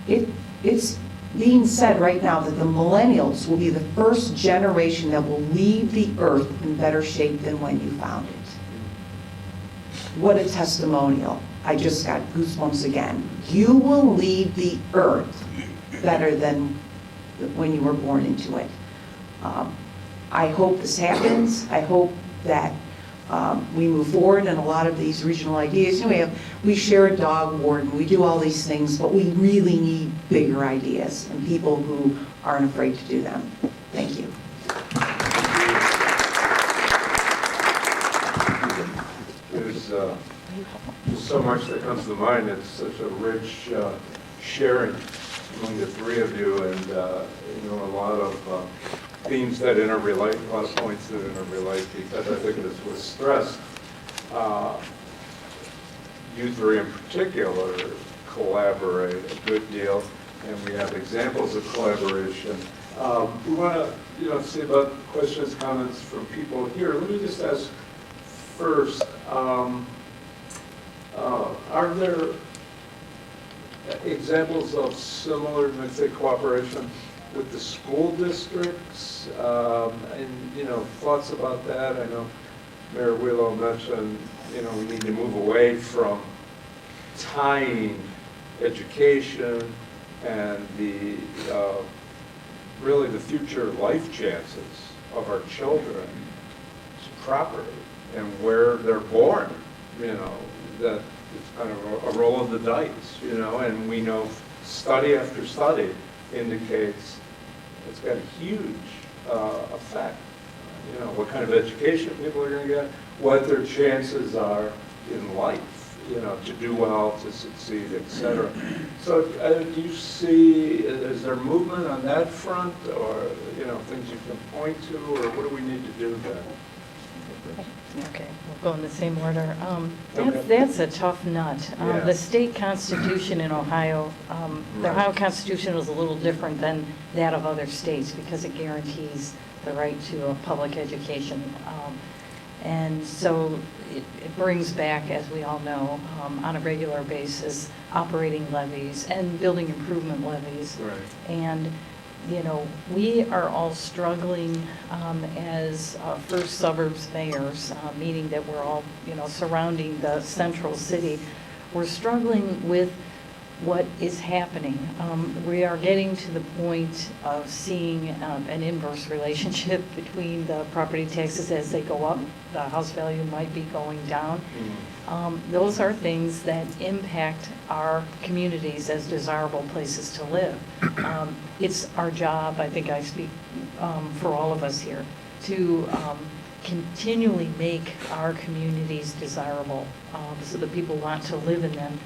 It's being said right now that the millennials will be the first generation that will leave the earth in better shape than when you found it. What a testimonial. I just got goosebumps again. You will leave the earth better than when you were born into it. I hope this happens. I hope that we move forward in a lot of these regional ideas. We share a dog warden, we do all these things, but we really need bigger ideas and people who aren't afraid to do them. Thank you. There's just so much that comes to mind. It's such a rich sharing among the three of you, and a lot of themes that interrelate, a lot of points that interrelate, because I think this was stressed. You three in particular collaborate a good deal, and we have examples of collaboration. We want to see about questions, comments from people here. Let me just ask first, are there examples of similar, let's say, cooperation with the school districts? And, thoughts about that? I know Mayor Welo mentioned, we need to move away from tying education and really the future life chances of our children to property and where they're born, that it's kind of a roll of the dice, and we know study after study indicates it's got a huge effect. What kind of education people are going to get, what their chances are in life, to do well, to succeed, etc. So do you see, is there movement on that front, or, things you can point to, or what do we need to do there? Okay, we'll go in the same order. Okay. That's a tough nut. Yeah. The state constitution in Ohio, the Right. Ohio Constitution is a little different than that of other states because it guarantees the right to a public education. And so it brings back, as we all know, on a regular basis, operating levies and building improvement levies. Right. And we are all struggling as first suburbs mayors, meaning that we're all, surrounding the central city. We're struggling with what is happening. We are getting to the point of seeing an inverse relationship between the property taxes as they go up. The house value might be going down. Those are things that impact our communities as desirable places to live. It's our job, I think I speak for all of us here, to continually make our communities desirable so that people want to live in them.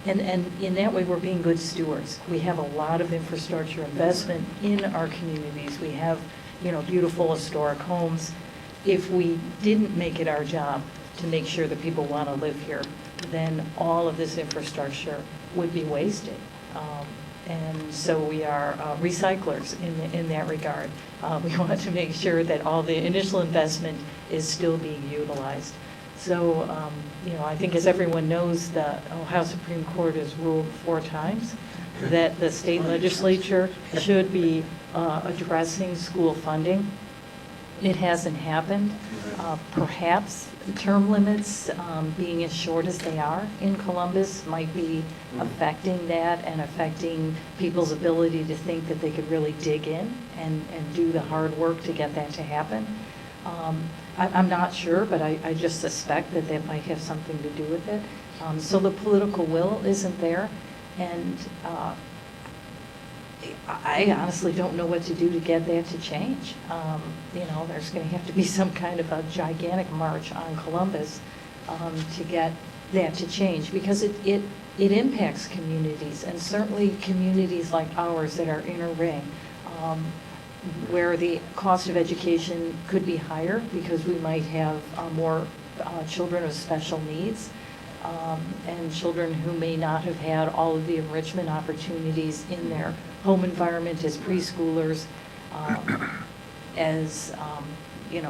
And in that way, we're being good stewards. We have a lot of infrastructure investment in our communities. We have, beautiful historic homes. If we didn't make it our job to make sure that people want to live here, then all of this infrastructure would be wasted. And so we are recyclers in that regard. We want to make sure that all the initial investment is still being utilized. So, I think as everyone knows, the Ohio Supreme Court has ruled 4 times that the state legislature should be addressing school funding. It hasn't happened. Perhaps term limits, being as short as they are in Columbus, might be affecting that and affecting people's ability to think that they could really dig in and do the hard work to get that to happen. I'm not sure, but I just suspect that that might have something to do with it. So the political will isn't there, and I honestly don't know what to do to get that to change. There's going to have to be some kind of a gigantic march on Columbus to get that to change, because it impacts communities, and certainly communities like ours that are inner ring, where the cost of education could be higher because we might have more children with special needs, and children who may not have had all of the enrichment opportunities in their home environment as preschoolers, as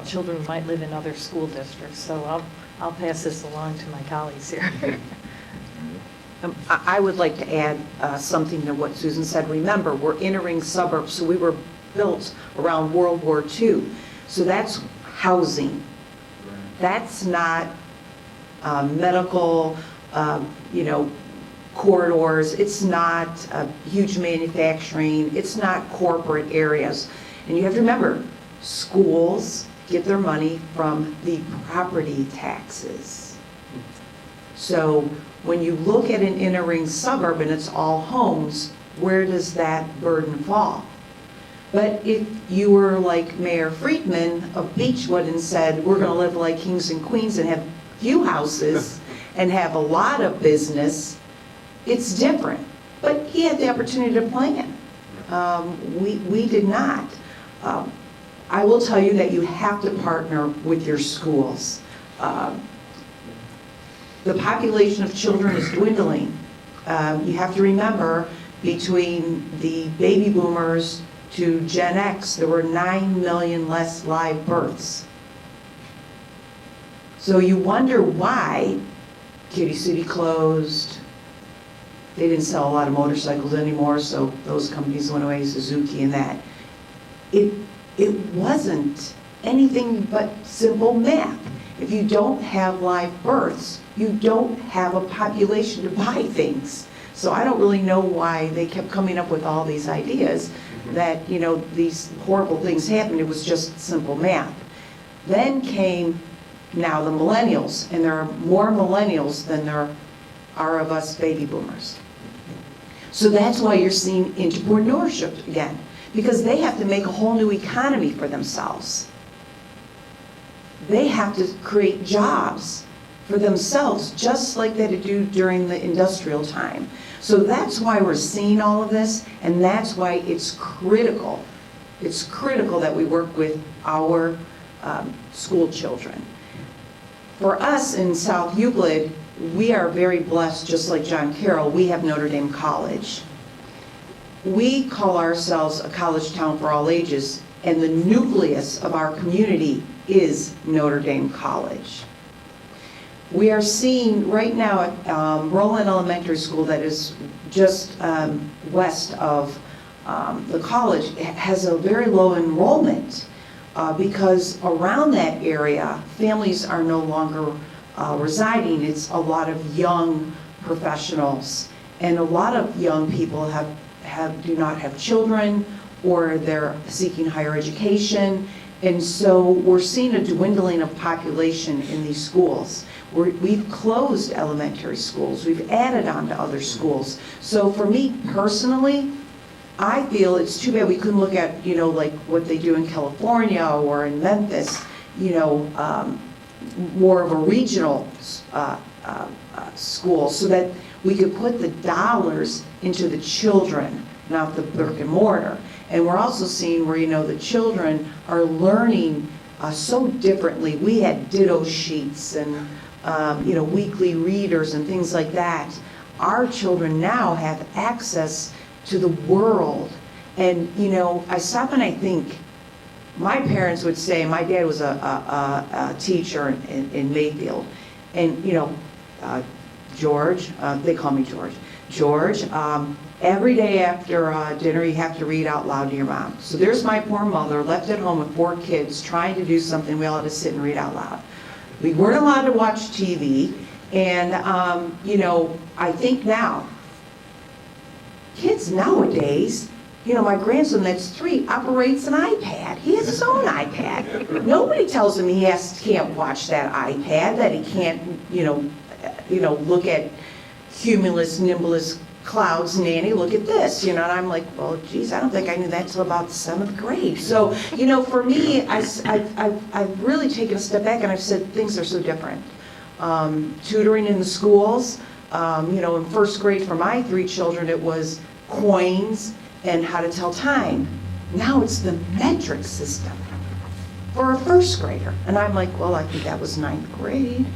children who might live in other school districts. So I'll pass this along to my colleagues here. I would like to add something to what Susan said. Remember, we're inner-ring suburbs, so we were built around World War II. So that's housing. That's not medical, corridors. It's not huge manufacturing. It's not corporate areas. And you have to remember, schools get their money from the property taxes. So when you look at an inner ring suburb and it's all homes, where does that burden fall? But if you were like Mayor Friedman of Beechwood and said, we're going to live like kings and queens and have few houses and have a lot of business, it's different. But he had the opportunity to plan. We did not. I will tell you that you have to partner with your schools. The population of children is dwindling. You have to remember, between the baby boomers to Gen X, there were 9 million less live births. So you wonder why Kitty City closed. They didn't sell a lot of motorcycles anymore, so those companies went away, Suzuki and that. It wasn't anything but simple math. If you don't have live births, you don't have a population to buy things. So I don't really know why they kept coming up with all these ideas that, you know, these horrible things happened. It was just simple math. Then came now the millennials, and there are more millennials than there are of us baby boomers. So that's why you're seeing entrepreneurship again, because they have to make a whole new economy for themselves. They have to create jobs for themselves, just like they did do during the industrial time. So that's why we're seeing all of this, and that's why it's critical. It's critical that we work with our school children. For us in South Euclid, we are very blessed, just like John Carroll. We have Notre Dame College. We call ourselves a college town for all ages, and the nucleus of our community is Notre Dame College. We are seeing right now at Roland Elementary School, that is just west of the college, has a very low enrollment because around that area, families are no longer residing. It's a lot of young professionals, and a lot of young people do not have children, or they're seeking higher education. And so we're seeing a dwindling of population in these schools. We've closed elementary schools. We've added on to other schools. So for me personally, I feel it's too bad we couldn't look at, you know, like what they do in California or in Memphis, you know, more of a regional school, so that we could put the dollars into the children, not the brick and mortar. And we're also seeing where, you know, the children are learning so differently. We had ditto sheets and, you know, weekly readers and things like that. Our children now have access to the world. And, you know, I stop and I think, my parents would say, my dad was a teacher in Mayfield. And, you know, George, they call me George. George, every day after dinner, you have to read out loud to your mom. So there's my poor mother, left at home with 4 kids, trying to do something. We all had to sit and read out loud. We weren't allowed to watch TV. And, you know, I think now, kids nowadays, you know, my grandson that's 3 operates an iPad. He has his own iPad. Nobody tells him he can't watch that iPad, that he can't, you know, look at cumulus, nimbus, clouds, nanny, look at this, you know, and I'm like, well, geez, I don't think I knew that till about 7th grade. So, you know, for me, I've really taken a step back and I've said things are so different. Tutoring in the schools, you know, in 1st grade for my 3 children, it was coins and how to tell time. Now it's the metric system for a 1st grader. And I'm like, well, I think that was 9th grade.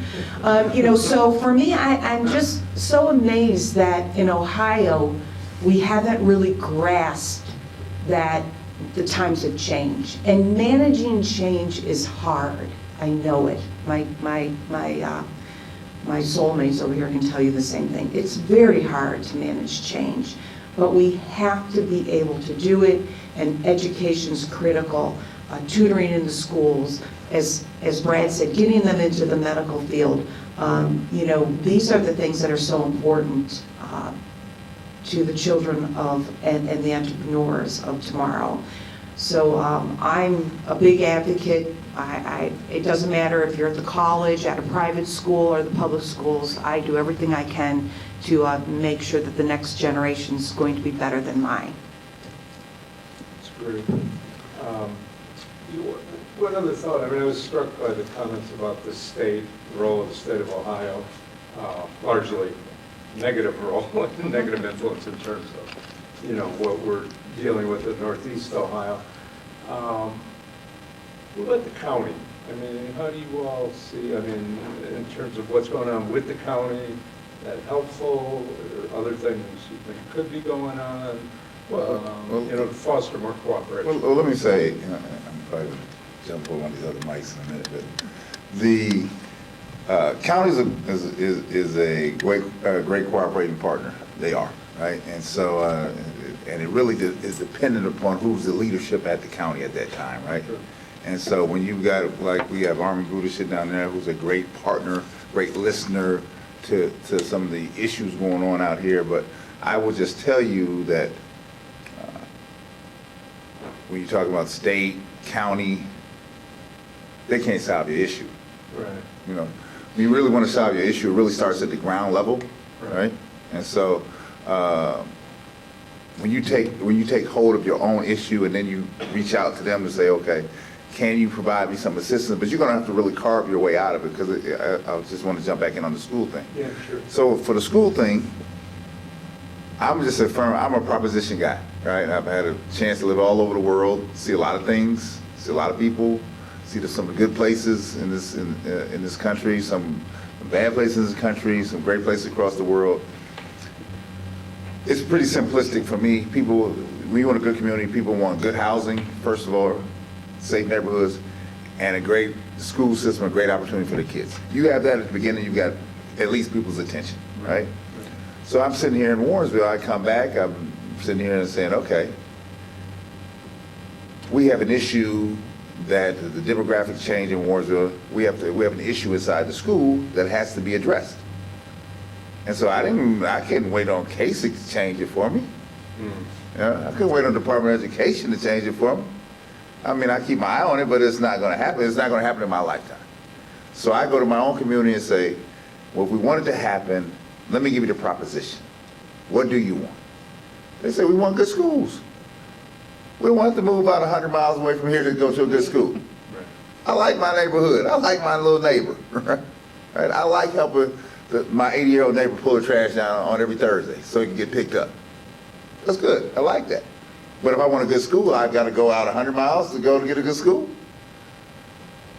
You know, so for me, I'm just so amazed that in Ohio, we haven't really grasped that the times have changed. And managing change is hard. I know it. My soulmates over here can tell you the same thing. It's very hard to manage change, but we have to be able to do it, and education's critical. Tutoring in the schools, as Brad said, getting them into the medical field. You know, these are the things that are so important to the children of and the entrepreneurs of tomorrow. So I'm a big advocate. It doesn't matter if you're at the college, at a private school, or the public schools. I do everything I can to make sure that the next generation is going to be better than mine. That's great. One other thought, I mean, I was struck by the comments about the state, the role of the state of Ohio, largely negative role, negative influence in terms of, you know, what we're dealing with in Northeast Ohio. What about the county? I mean, how do you all see, I mean, in terms of what's going on with the county, that helpful, or other things you think could be going on, you know, to foster more cooperation? Well, let me say, I'm probably going to jump over one of these other mics in a minute, but the county is a great cooperating partner. They are, right? And so, and it really is dependent upon who's the leadership at the county at that time, right? Sure. And so when you've got, like, we have Army Bruder sitting down there, who's a great partner, great listener to some of the issues going on out here. But I will just tell you that when you talk about state, county, they can't solve your issue. Right. You know, when you really want to solve your issue, it really starts at the ground level, right? And so when you take hold of your own issue and then you reach out to them to say, okay, can you provide me some assistance? But you're going to have to really carve your way out of it, because I just want to jump back in on the school thing. Yeah, sure. So for the school thing, I'm a proposition guy, right? I've had a chance to live all over the world, see a lot of things, see a lot of people, see some of the good places in this country, some bad places in this country, some great places across the world. It's pretty simplistic for me. People, we want a good community. People want good housing, first of all, safe neighborhoods, and a great school system, a great opportunity for the kids. You have that at the beginning, you've got at least people's attention, right? So I'm sitting here in Warrensville, I come back, I'm sitting here and saying, okay, we have an issue that the demographic change in Warrensville, we have an issue inside the school that has to be addressed. And so I couldn't wait on Casey to change it for me. I couldn't wait on the Department of Education to change it for me. I mean, I keep my eye on it, but it's not going to happen. It's not going to happen in my lifetime. So I go to my own community and say, well, if we want it to happen, let me give you the proposition. What do you want? They say, we want good schools. We don't want to move about 100 miles away from here to go to a good school. Right. I like my neighborhood. I like my little neighbor. Right? I like helping my 80-year-old neighbor pull the trash down on every Thursday so he can get picked up. That's good. I like that. But if I want a good school, I've got to go out 100 miles to go to get a good school.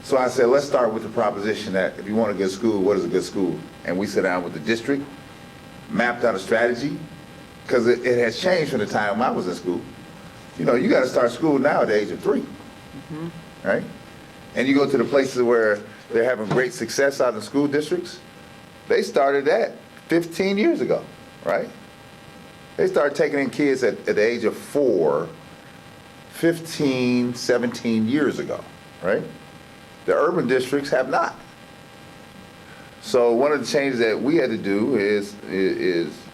So I said, let's start with the proposition that if you want a good school, what is a good school? And we sat down with the district, mapped out a strategy, because it has changed from the time I was in school. You know, you got to start school now at the age of 3, right? And you go to the places where they're having great success out in school districts, they started that 15 years ago, right? They started taking in kids at the age of 4, 15, 17 years ago, right? The urban districts have not. So one of the changes that we had to do is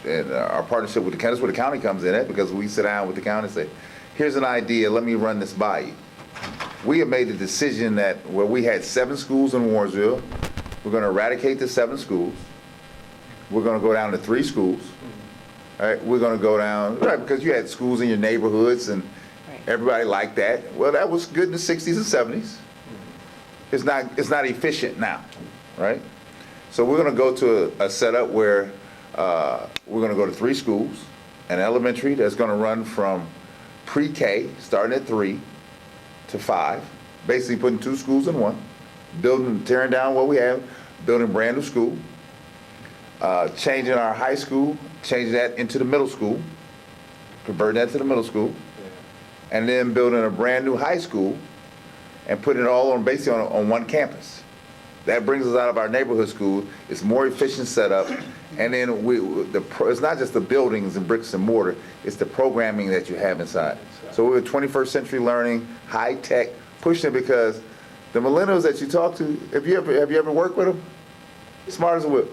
and our partnership with the county, that's where the county comes in at, because we sit down with the county and say, here's an idea, let me run this by you. We have made the decision that where we had 7 schools in Warrensville, we're going to eradicate the 7 schools. We're going to go down to 3 schools. All right, we're going to go down, right, because you had schools in your neighborhoods and everybody liked that. Well, that was good in the 60s and 70s. It's not efficient now, right? So we're going to go to a setup where we're going to go to 3 schools, an elementary that's going to run from pre-K, starting at 3 to 5, basically putting 2 schools in one, tearing down what we have, building a brand new school, changing our high school, changing that into the middle school, converting that to the middle school, and then building a brand new high school and putting it all on basically on one campus. That brings us out of our neighborhood school. It's more efficient setup, and then it's not just the buildings and bricks and mortar, it's the programming that you have inside. So we're 21st century learning, high tech, pushing it, because the millennials that you talk to, have you ever worked with them? Smart as a whip.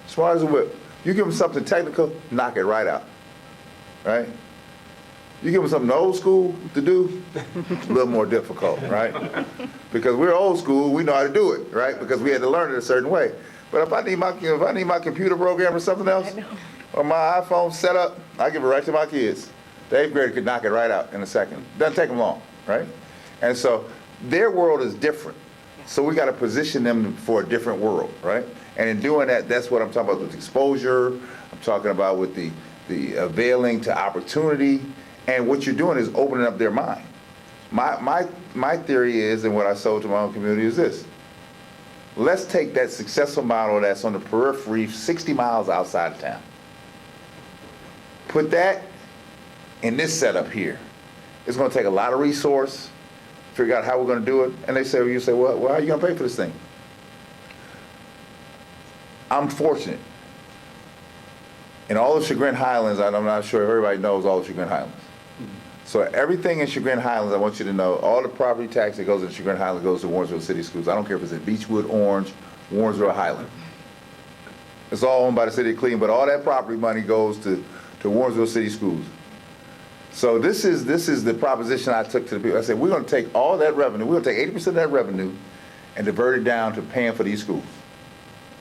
Smart as a whip. You give them something technical, knock it right out, right? You give them something old school to do, a little more difficult, right? Because we're old school, we know how to do it, right? Because we had to learn it a certain way. But if I need my computer program or something else, or my iPhone set up, I give it right to my kids. The 8th grader could knock it right out in a second. Doesn't take them long, right? And so their world is different. So we got to position them for a different world, right? And in doing that, that's what I'm talking about with exposure. I'm talking about with the availing to opportunity. And what you're doing is opening up their mind. My theory is, and what I sold to my own community is this. Let's take that successful model that's on the periphery, 60 miles outside of town. Put that in this setup here. It's going to take a lot of resource, figure out how we're going to do it. And they say, well, you say, well, how are you going to pay for this thing? I'm fortunate. In all of Chagrin Highlands, I'm not sure if everybody knows all of Chagrin Highlands. So everything in Chagrin Highlands, I want you to know, all the property tax that goes in Chagrin Highlands goes to Warrensville City Schools. I don't care if it's in Beechwood, Orange, Warrensville, Highland. It's all owned by the city of Cleveland, but all that property money goes to Warrensville City Schools. So this is the proposition I took to the people. I said, we're going to take all that revenue, we're going to take 80% of that revenue and divert it down to paying for these schools,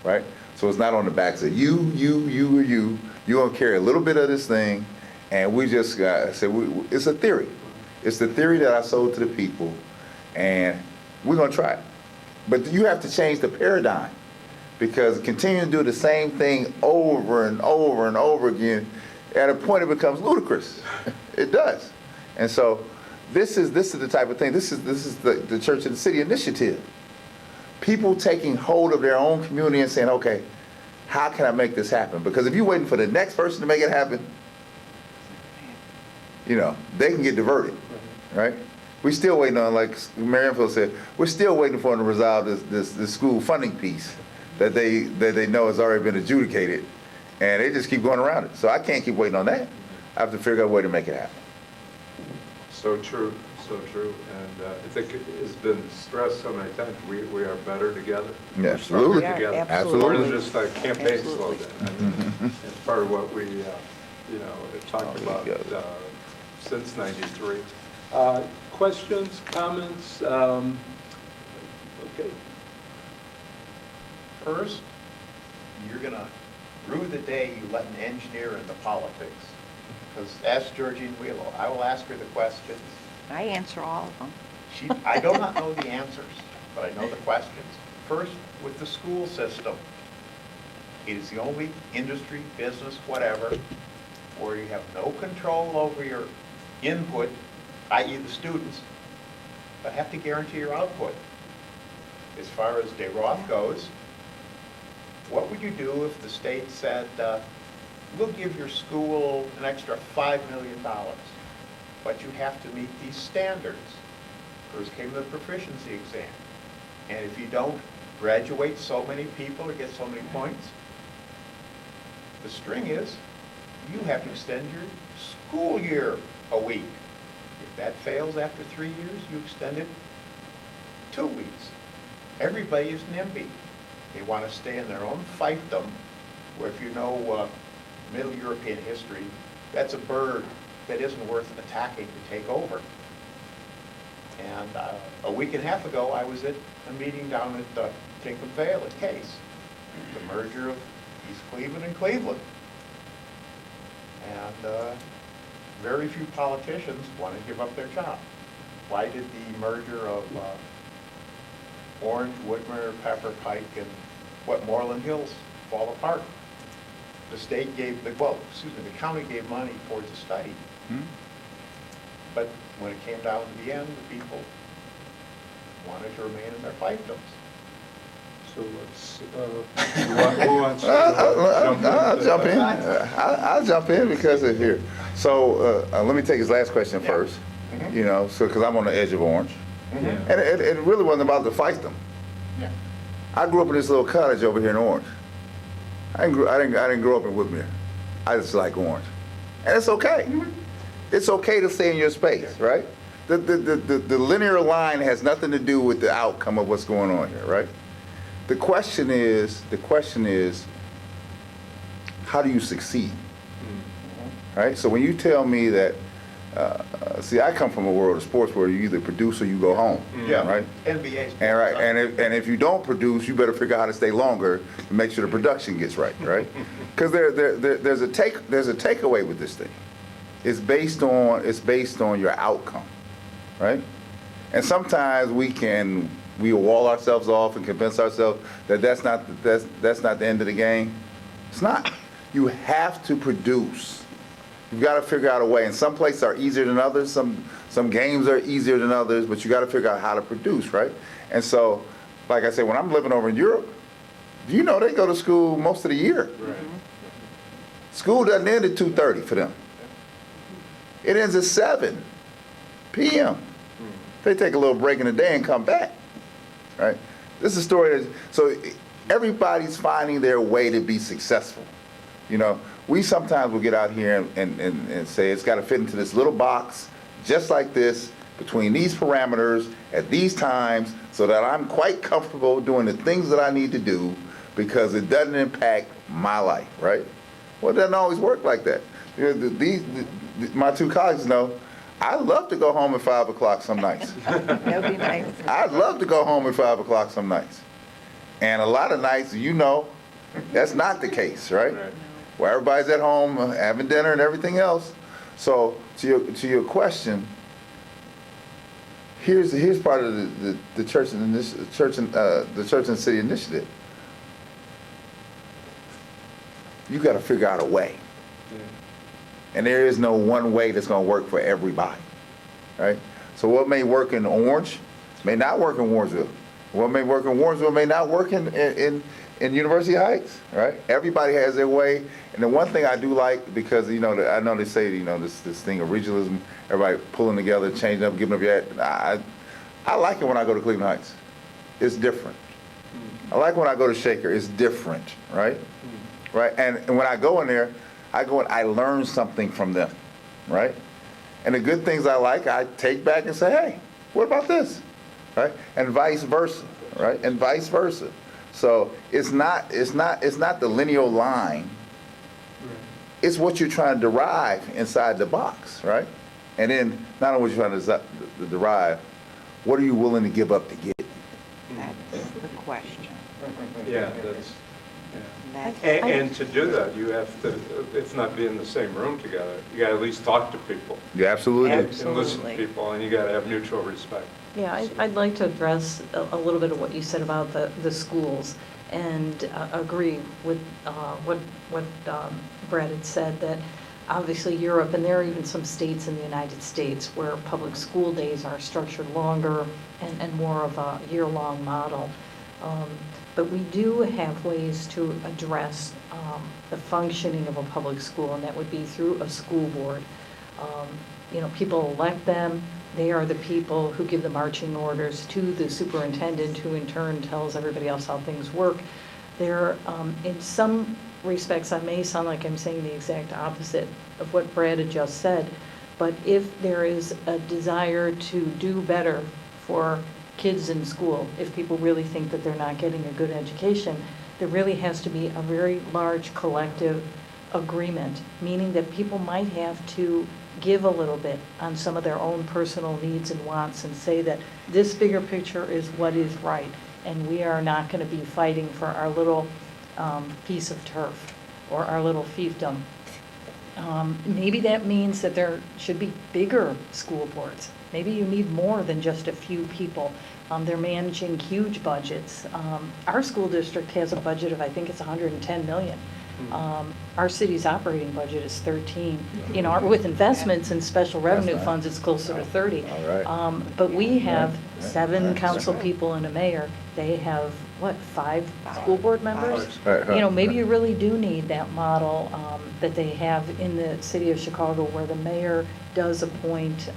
right? So it's not on the backs of you, or you. You're going to carry a little bit of this thing, and we just said, it's a theory. It's the theory that I sold to the people, and we're going to try it. But you have to change the paradigm, because continuing to do the same thing over and over and over again, at a point it becomes ludicrous. It does. And so this is the type of thing, this is the Church of the City initiative. People taking hold of their own community and saying, okay, how can I make this happen? Because if you're waiting for the next person to make it happen, they can get diverted, right? We're still waiting on, like Mary Infeld said, we're still waiting for them to resolve this school funding piece that they know has already been adjudicated, and they just keep going around it. So I can't keep waiting on that. I have to figure out a way to make it happen. So true, and I think it has been stressed so many times, we are better together. Yeah, absolutely. We're stronger together. Absolutely. More than just a campaign slogan. I mean, it's part of what we, have talked about since '93. Questions, comments? Okay. First, you're going to rue the day you let an engineer into politics. Because ask Georgine Welo. I will ask her the questions. I answer all of them. I do not know the answers, but I know the questions. First, with the school system, it is the only industry, business, whatever, where you have no control over your input, i.e. the students, but have to guarantee your output. As far as DeRoth goes, what would you do if the state said, we'll give your school an extra $5 million, but you have to meet these standards? First came the proficiency exam. And if you don't graduate so many people or get so many points, the string is you have to extend your school year a week. If that fails after 3 years, you extend it 2 weeks. Everybody is NIMBY. They want to stay in their own fiefdom, where if you know Middle European history, that's a bird that isn't worth attacking to take over. And a week and a half ago, I was at a meeting down at Tinkham Vale at Case, the merger of East Cleveland and Cleveland. And very few politicians want to give up their job. Why did the merger of Orange, Woodmere, Pepper, Pike, and Moreland Hills fall apart? The state gave, the county gave money towards a study. But when it came down to the end, the people wanted to remain in their fiefdoms. So let's, who wants to I'll jump in. I'll jump in because of here. So let me take his last question first. Because I'm on the edge of Orange. Yeah. And it really wasn't about the fiefdom. Yeah. I grew up in this little cottage over here in Orange. I didn't grow up in Woodmere. I just like Orange. And it's okay. It's okay to stay in your space, right? The linear line has nothing to do with the outcome of what's going on here, right? The question is, how do you succeed? Right? So when you tell me that See, I come from a world of sports where you either produce or you go home. Yeah. Right? NBA. And right, and if you don't produce, you better figure out how to stay longer to make sure the production gets right, right? Because there's a takeaway with this thing. It's based on your outcome, right? And sometimes we wall ourselves off and convince ourselves that that's not the end of the game. It's not. You have to produce. You've got to figure out a way. And some places are easier than others. Some games are easier than others, but you got to figure out how to produce, right? And so, like I said, when I'm living over in Europe, you know they go to school most of the year. Right. School doesn't end at 2:30 for them. It ends at 7 p.m. They take a little break in the day and come back, right? This is a story so everybody's finding their way to be successful. You know, we sometimes will get out here and say it's got to fit into this little box, just like this, between these parameters, at these times, so that I'm quite comfortable doing the things that I need to do because it doesn't impact my life, right? Well, it doesn't always work like that. You know, my two colleagues know, I love to go home at 5 o'clock some nights. That would be nice. I'd love to go home at 5 o'clock some nights. And a lot of nights, you know, that's not the case, right? Right. Where everybody's at home having dinner and everything else. So to your question, here's part of the church and the church and city initiative. You got to figure out a way, and there is no one way that's going to work for everybody, right? So what may work in Orange may not work in Warrensville. What may work in Warrensville may not work in University Heights, right? Everybody has their way. And the one thing I do like, because, you know, I know they say, you know, this thing of regionalism, everybody pulling together, changing up, giving up your head. I like it when I go to Cleveland Heights. It's different. I like when I go to Shaker. It's different, right? Right? And when I go in there, I go and I learn something from them, right? And the good things I like, I take back and say, hey, what about this? Right? And vice versa, right? And vice versa. So it's not the linear line. It's what you're trying to derive inside the box, right? And then not only what you're trying to derive, what are you willing to give up to get? That's the question. Yeah, that's, That's- and to do that, you have to, it's not be in the same room together. You got to at least talk to people Yeah, absolutely. and listen to Absolutely. people, and you got to have mutual respect. Yeah, I'd like to address a little bit of what you said about the schools and agree with what Brad had said, that obviously Europe, and there are even some states in the United States where public school days are structured longer and more of a year-long model. But we do have ways to address the functioning of a public school, and that would be through a school board. You know, people elect them. They are the people who give the marching orders to the superintendent, who in turn tells everybody else how things work. There, in some respects, I may sound like I'm saying the exact opposite of what Brad had just said, but if there is a desire to do better for kids in school, if people really think that they're not getting a good education, there really has to be a very large collective agreement, meaning that people might have to give a little bit on some of their own personal needs and wants and say that this bigger picture is what is right, and we are not going to be fighting for our little piece of turf or our little fiefdom. Maybe that means that there should be bigger school boards. Maybe you need more than just a few people. They're managing huge budgets. Our school district has a budget of, I think it's 110 million. Our city's operating budget is 13. You know, with investments and special revenue nice. funds, it's closer to 30. All right. But we have Right. 7 Right. council people and a mayor. They have, what, 5 school board members? Right, right. You know, maybe you really do need that model that they have in the city of Chicago, where the mayor does appoint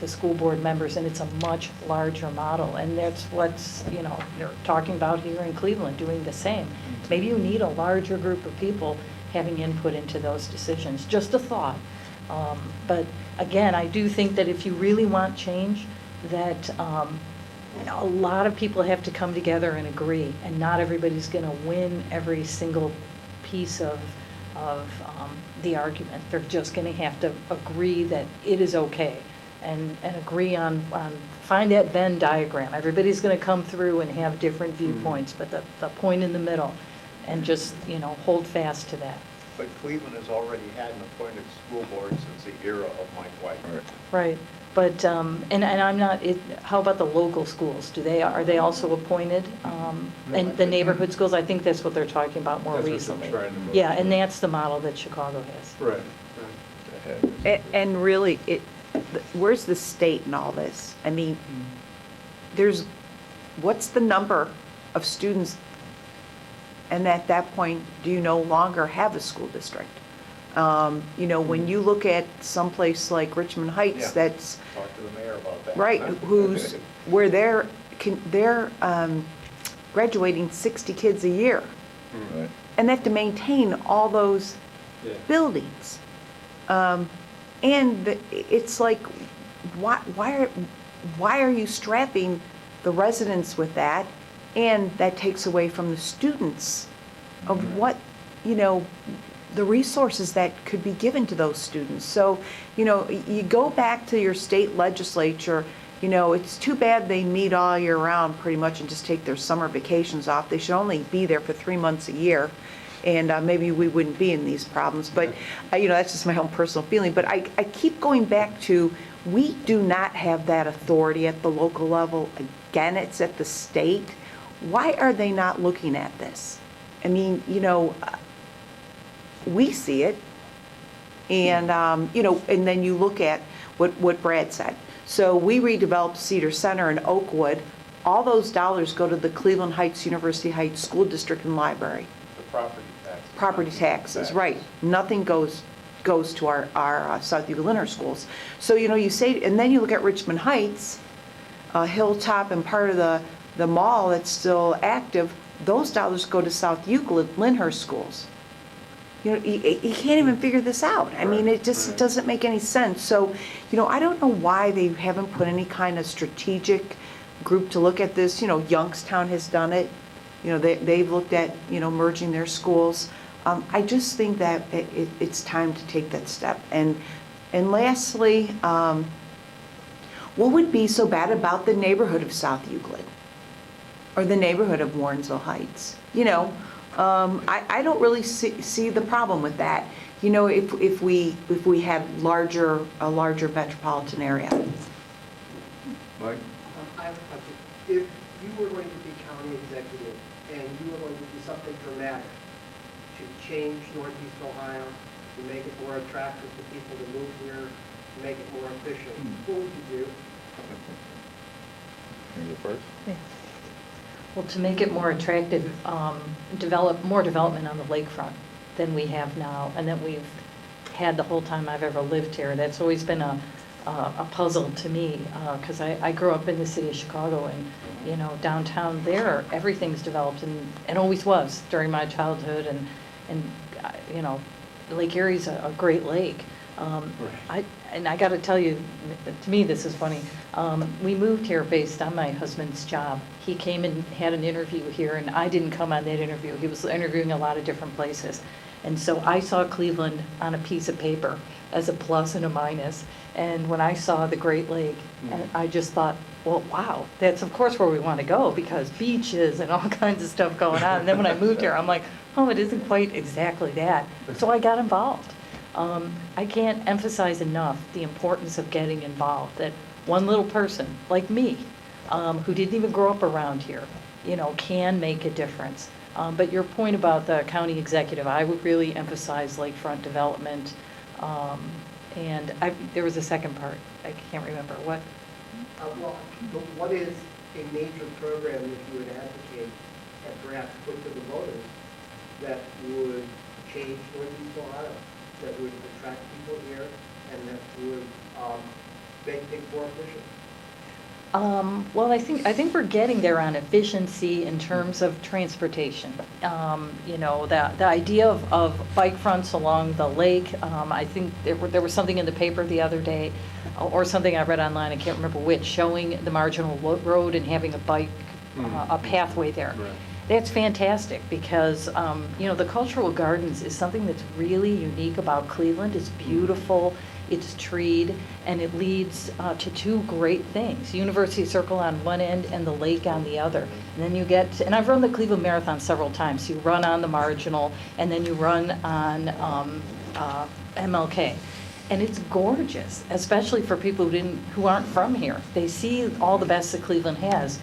the school board members, and it's a much larger model. And that's what's, you know, they're talking about here in Cleveland, doing the same. Maybe you need a larger group of people having input into those decisions. Just a thought. But again, I do think that if you really want change, that a lot of people have to come together and agree, and not everybody's going to win every single piece of the argument. They're just going to have to agree that it is okay and agree on find that Venn diagram. Everybody's going to come through and have different viewpoints, but the point in the middle, and just, hold fast to that. But Cleveland has already had an appointed school board since the era of Mike White. Right. But, and I'm not, how about the local schools? Are they also appointed? And the neighborhood schools, I think that's what they're talking about more That's what recently. they're trying to move. Yeah, and that's the model that Chicago has. Right. And really, where's the state in all this? I mean, what's the number of students? And at that point, do you no longer have a school district? When you look at someplace like Richmond Heights, Yeah. that's, Talk to the mayor about that. right, where they're graduating 60 kids a year. Right. And they have to maintain all those Yeah. buildings. It's like, why are you strapping the residents with that? And that takes away from the students of what, the resources that could be given to those students. So, you go back to your state legislature, it's too bad they meet all year round pretty much and just take their summer vacations off. They should only be there for 3 months a year. And maybe we wouldn't be in these problems. But, that's just my own personal feeling. But I keep going back to, we do not have that authority at the local level. Again, it's at the state. Why are they not looking at this? I mean, we see it. And, and then you look at what Brad said. So we redeveloped Cedar Center and Oakwood. All those dollars go to the Cleveland Heights, University Heights School District and Library. The property taxes. Property taxes, right. Nothing goes to our South Euclid Inner schools. So, you say, and then you look at Richmond Heights, Hilltop and part of the mall that's still active, those dollars go to South Euclid, Lyndhurst schools. You can't even figure this out. I mean, it just doesn't make any sense. So, I don't know why they haven't put any kind of strategic group to look at this. Youngstown has done it. They've looked at, merging their schools. I just think that it's time to take that step. And lastly, what would be so bad about the neighborhood of South Euclid or the neighborhood of Warrensville Heights? I don't really see the problem with that. If we had a larger metropolitan area. Mike? I have a question. If you were going to be county executive and you were going to do something dramatic to change Northeast Ohio, to make it more attractive to people to move here, to make it more efficient, what would you do? Can you go first? Yeah. Well, to make it more attractive, develop more development on the lakefront than we have now, and that we've had the whole time I've ever lived here. That's always been a puzzle to me, because I grew up in the city of Chicago, and downtown there, everything's developed, and always was during my childhood, and Lake Erie's a great lake. I got to tell you, to me this is funny. We moved here based on my husband's job. He came and had an interview here, and I didn't come on that interview. He was interviewing a lot of different places. And so I saw Cleveland on a piece of paper as a plus and a minus. And when I saw the Great Lake, and I just thought, well, wow, that's of course where we want to go, because beaches and all kinds of stuff going on. And then when I moved here, I'm like, oh, it isn't quite exactly that. So I got involved. I can't emphasize enough the importance of getting involved, that one little person like me, who didn't even grow up around here, can make a difference. But your point about the county executive, I would really emphasize lakefront development. And there was a second part. I can't remember. What? What is a major program that you would advocate and perhaps put to the voters that would change Northeast Ohio, that would attract people here, and that would make things more efficient? Well, I think we're getting there on efficiency in terms of transportation. The idea of bike fronts along the lake. I think there was something in the paper the other day, or something I read online, I can't remember which, showing the marginal road and having a bike, a pathway there. Right. That's fantastic because, the cultural gardens is something that's really unique about Cleveland. It's beautiful, it's treed, and it leads to two great things. University Circle on one end and the lake on the other. And then you get, and I've run the Cleveland Marathon several times. You run on the Marginal and then you run on MLK. And it's gorgeous, especially for people who aren't from here. They see all the best that Cleveland has.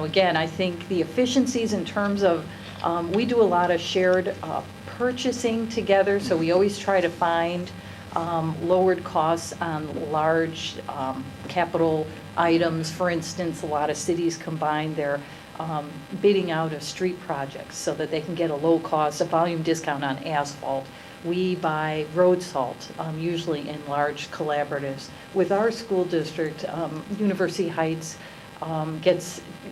Again, I think the efficiencies in terms of, we do a lot of shared purchasing together, so we always try to find lowered costs on large capital items. For instance, a lot of cities combine their bidding out of street projects so that they can get a low cost, a volume discount on asphalt. We buy road salt, usually in large collaboratives. With our school district, University Heights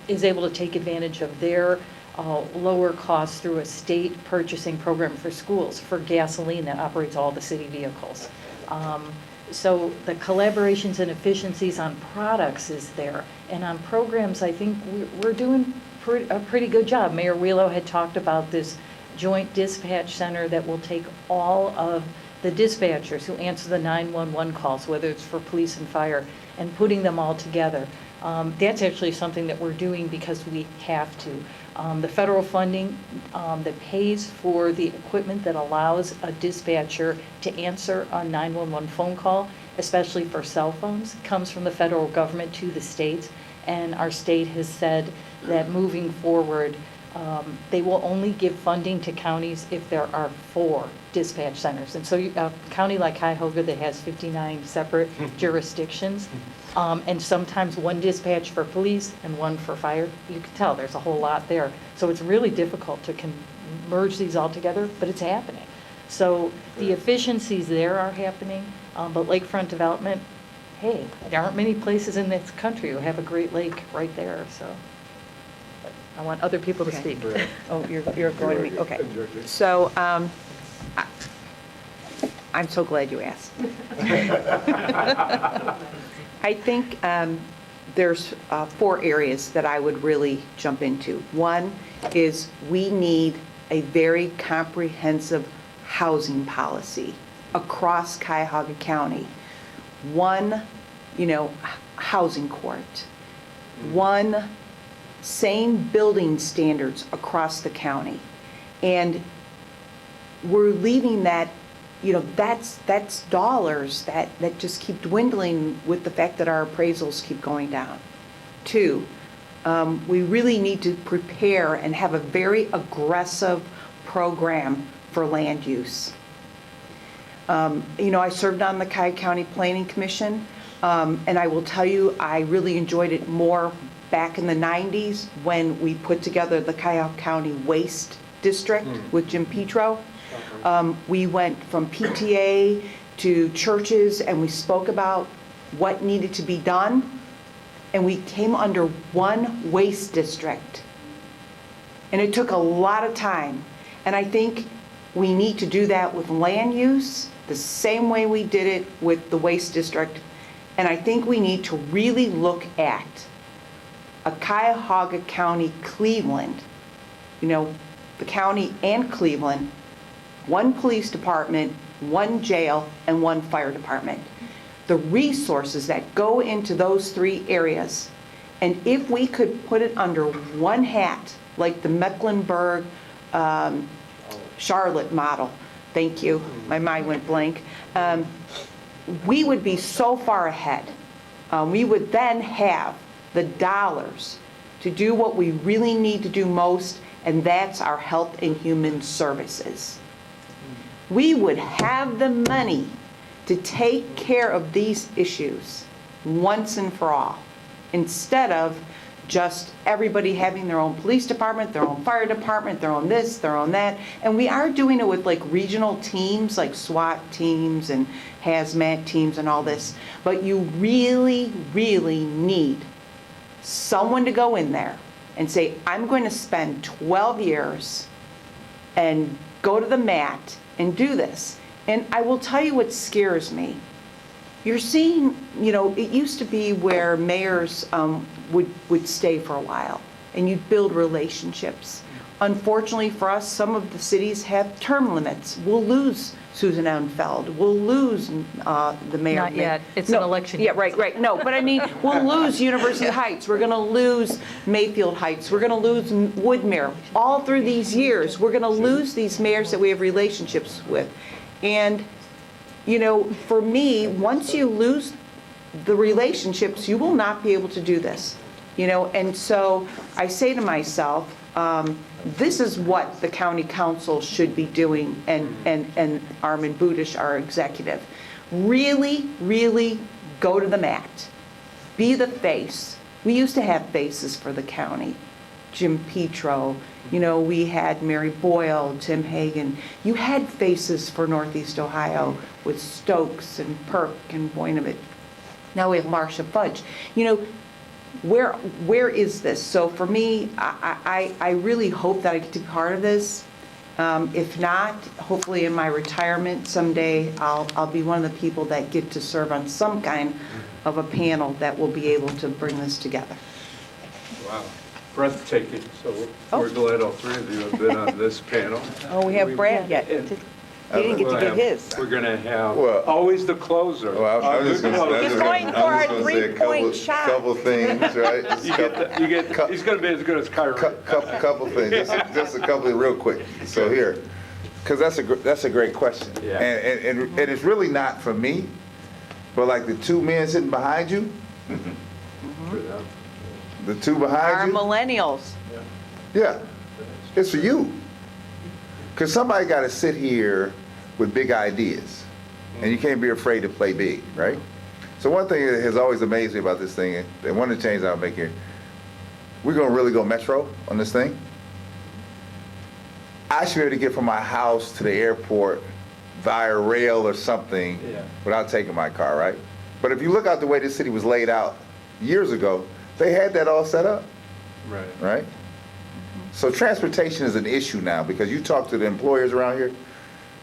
is able to take advantage of their lower costs through a state purchasing program for schools for gasoline that operates all the city vehicles. So the collaborations and efficiencies on products is there. And on programs, I think we're doing a pretty good job. Mayor Welo had talked about this joint dispatch center that will take all of the dispatchers who answer the 911 calls, whether it's for police and fire, and putting them all together. That's actually something that we're doing because we have to. The federal funding that pays for the equipment that allows a dispatcher to answer a 911 phone call, especially for cell phones, comes from the federal government to the states. And our state has said that moving forward, they will only give funding to counties if there are 4 dispatch centers. And so a county like Cuyahoga that has 59 separate jurisdictions, and sometimes 1 dispatch for police and 1 for fire, you can tell there's a whole lot there. So it's really difficult to merge these all together, but it's happening. So the efficiencies there are happening, but lakefront development, hey, there aren't many places in this country who have a great lake right there, so. I want other people to speak. Oh, you're going to me, okay. So, I'm so glad you asked. I think there's 4 areas that I would really jump into. One is we need a very comprehensive housing policy across Cuyahoga County. 1, housing court. 1, same building standards across the county. And we're leaving that, that's dollars that just keep dwindling with the fact that our appraisals keep going down. 2, we really need to prepare and have a very aggressive program for land use. I served on the Cuyahoga County Planning Commission, and I will tell you, I really enjoyed it more back in the 90s when we put together the Cuyahoga County Waste District with Jim Petro. We went from PTA to churches and we spoke about what needed to be done, and we came under one waste district. And it took a lot of time. And I think we need to do that with land use the same way we did it with the waste district. And I think we need to really look at a Cuyahoga County, Cleveland, the county and Cleveland, 1 police department, 1 jail, and 1 fire department. The resources that go into those 3 areas, and if we could put it under 1 hat, like the Mecklenburg, Charlotte model, thank you, my mind went blank, we would be so far ahead. We would then have the dollars to do what we really need to do most, and that's our health and human services. We would have the money to take care of these issues once and for all, instead of just everybody having their own police department, their own fire department, their own this, their own that. And we are doing it with like regional teams, like SWAT teams and hazmat teams and all this. But you really, really need someone to go in there and say, I'm going to spend 12 years and go to the mat and do this. And I will tell you what scares me. You're seeing, it used to be where mayors would stay for a while. and you'd build relationships. Unfortunately for us, some of the cities have term limits. We'll lose Susan Infeld. We'll lose the mayor. Not yet. It's an election Yeah, year. right. No, but I mean, we'll lose University Heights. We're going to lose Mayfield Heights. We're going to lose Woodmere. All through these years, we're going to lose these mayors that we have relationships with. And, you know, for me, once you lose the relationships, you will not be able to do this. You know, and so I say to myself, this is what the county council should be doing, and Armin Budish, our executive. Really, really go to the mat. Be the face. We used to have faces for the county. Jim Petro, you know, we had Mary Boyle, Tim Hagan. You had faces for Northeast Ohio with Stokes and Perk and Voinovich. Now we have Marcia Fudge. You know, where is this? So for me, I really hope that I get to be part of this. If not, hopefully in my retirement someday, I'll be one of the people that get to serve on some kind of a panel that will be able to bring this together. Wow, breathtaking. So Oh. we're glad all three of you have been on this panel. Oh, we have Brad yet. He didn't get to get his. We're going to have Well- always the closer. Well, I'm just gonna, Closer. He's going for our three-point shot. Couple things, right? Just You get, he's going to be as good as Kyrie. Couple things, just a couple real quick. So here, because that's a great question. Yeah. And it's really not for me, but like the two men sitting behind you, For them. the two Our behind you, millennials. yeah, it's for you. Because somebody got to sit here with big ideas, and you can't be afraid to play big, right? So one thing that has always amazed me about this thing, and one of the changes I'll make here, we're going to really go metro on this thing. I should be able to get from my house to the airport via rail or something without taking my car, right? But if you look out the way this city was laid out years ago, they had that all set up, Right. right? So transportation is an issue now, because you talk to the employers around here,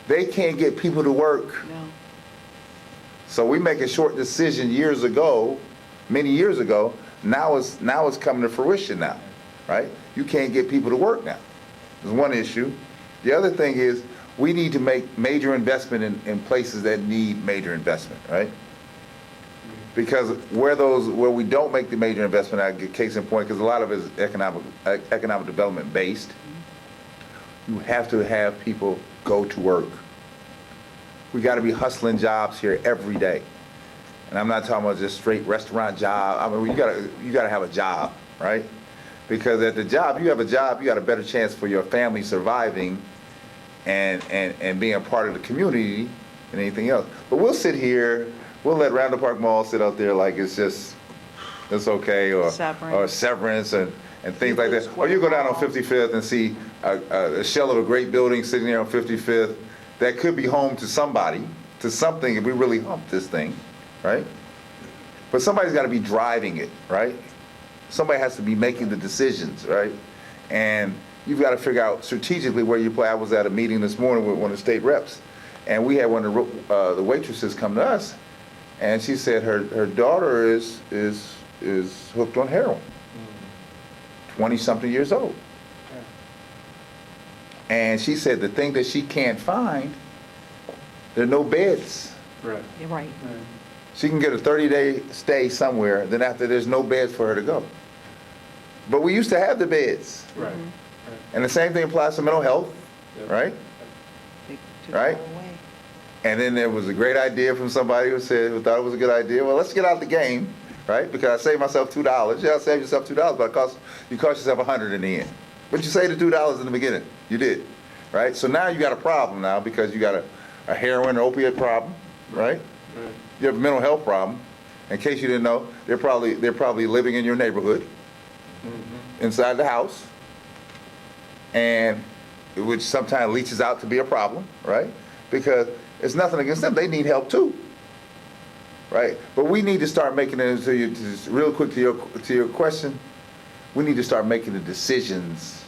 they can't get people to work. No. So we make a short decision years ago, many years ago, now it's coming to fruition now, right? You can't get people to work now. There's one issue. The other thing is, we need to make major investment in places that need major investment, right? Because where we don't make the major investment, I get case in point, because a lot of it is economic development based, you have to have people go to work. We got to be hustling jobs here every day. And I'm not talking about just straight restaurant job. I mean, you got to have a job, right? Because at the job, you have a job, you got a better chance for your family surviving and being a part of the community than anything else. But we'll sit here, we'll let Randall Park Mall sit out there like it's okay, or Severance and things like that. Or you go down on 55th and see a shell of a great building sitting there on 55th that could be home to somebody, to something, if we really hump this thing, right? But somebody's got to be driving it, right? Somebody has to be making the decisions, right? And you've got to figure out strategically where you play. I was at a meeting this morning with one of the state reps, and we had one of the waitresses come to us, and she said her daughter is hooked on heroin, 20-something years old. And she said the thing that she can't find, there are no beds. Right. You're right. She can get a 30-day stay somewhere, then after there's no beds for her to go. But we used to have the beds. Right. And the same thing applies to mental health, right? Right? And then there was a great idea from somebody who thought it was a good idea. Well, let's get out of the game, right? Because I saved myself $2. Yeah, I saved yourself $2, but you cost yourself $100 in the end. But you saved the $2 in the beginning. You did, right? So now you got a problem now, because you got a heroin or opiate problem, right? You have a mental health problem. In case you didn't know, they're probably living in your neighborhood, inside the house, and which sometimes leaches out to be a problem, right? Because it's nothing against them; they need help too, right? But we need to start making it. Real quick to your question, we need to start making the decisions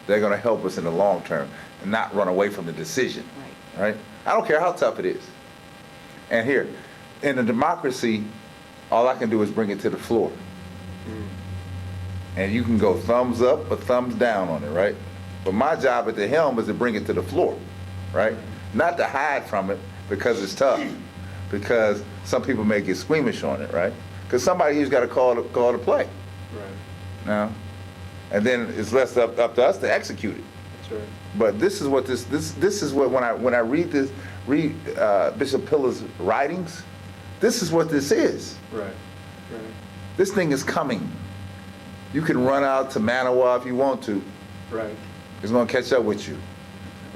that are going to help us in the long term, and not run away from the decision, right? I don't care how tough it is. And here, in a democracy, all I can do is bring it to the floor. And you can go thumbs up or thumbs down on it, right? But my job at the helm is to bring it to the floor, right? Not to hide from it because it's tough, because some people may get squeamish on it, right? Because somebody here's got to call the play. Right. Now, and then it's less up to us to execute it. That's right. But this is what this is what when I read Bishop Pillar's writings, this is what this is. Right. Right. This thing is coming. You can run out to Manawa if you want to. Right. It's going to catch up with you,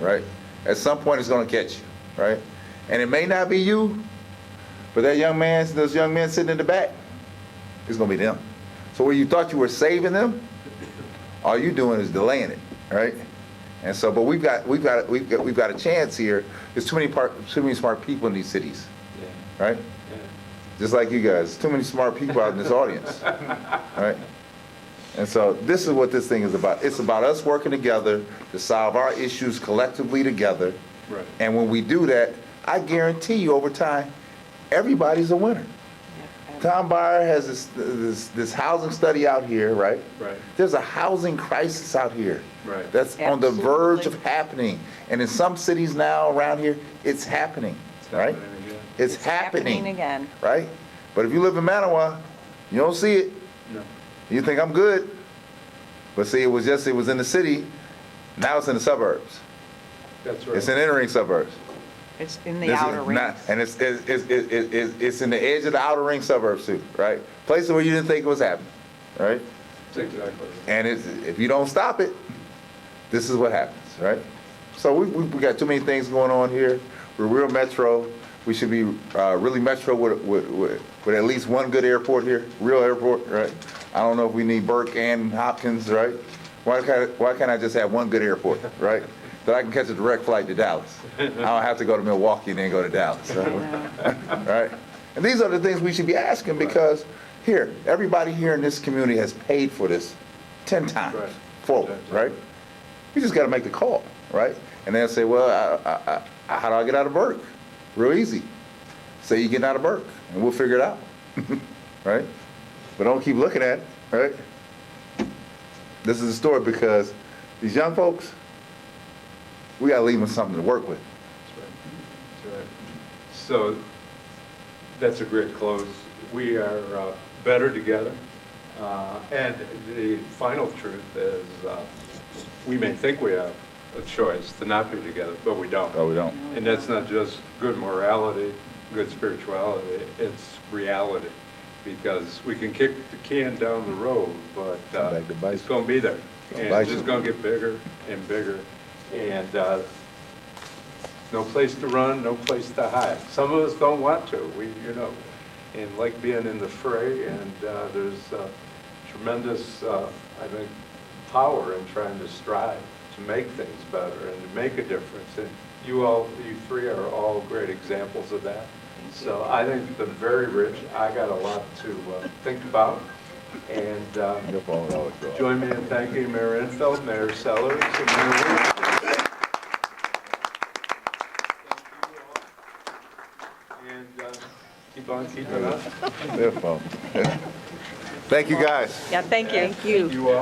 right? At some point, it's going to catch you, right? And it may not be you, but those young men sitting in the back, it's going to be them. So where you thought you were saving them, all you're doing is delaying it, right? And so, but we've got a chance here. There's too many smart people in these cities, Yeah. right? Yeah. Just like you guys, too many smart people out in this audience, right? And so this is what this thing is about. It's about us working together to solve our issues collectively together. Right. And when we do that, I guarantee you over time, everybody's a winner. Tom Byer has this housing study out here, right? Right. There's a housing crisis out here. Right. That's on the Absolutely. verge of happening. And in some cities now around here, it's happening, right? happening again. It's happening, again. right? But if you live in Manawa, you don't see it. No. You think I'm good, but see, it was in the city. Now it's in the suburbs. That's right. It's in entering suburbs. It's in the This is outer rings. not- and it's in the edge of the outer ring suburbs too, right? Places where you didn't think it was happening, right? That's exactly right. And if you don't stop it, this is what happens, right? So we got too many things going on here. We're real metro. We should be really metro with at least one good airport here, real airport, right? I don't know if we need Burke and Hopkins, right? Why can't I just have one good airport, right? That I can catch a direct flight to Dallas. I don't have to go to Milwaukee and then go to Dallas, right? Right? And these are the things we should be asking because here, everybody here in this community has paid for this 10 times Right. forward, right? We just got to make the call, right? And they'll say, well, how do I get out of Burke? Real easy. Say you're getting out of Burke, and we'll figure it out, right? But don't keep looking at it, right? This is a story because these young folks, we got to leave them something to work with. That's right. That's right. So that's a great close. We are better together. And the final truth is we may think we have a choice to not be together, but we don't. Oh, we don't. And that's not just good morality, good spirituality, it's reality. Because we can kick the can down the road, but Back to bite. it's going to be there. And Bite it's just you. going to get bigger and bigger. And no place to run, no place to hide. Some of us don't want to, and like being in the fray, and there's tremendous, I think, power in trying to strive to make things better and to make a difference. And you three are all great examples of that. So I think it's been very rich. I got a lot to think about. And Your phone will always go off. join me in thanking Mayor Infeld, Mayor Sellers, and Mayor Welo. And keep on keeping up. Their phone. Thank you, guys. Yeah, thank you. Thank you. You all.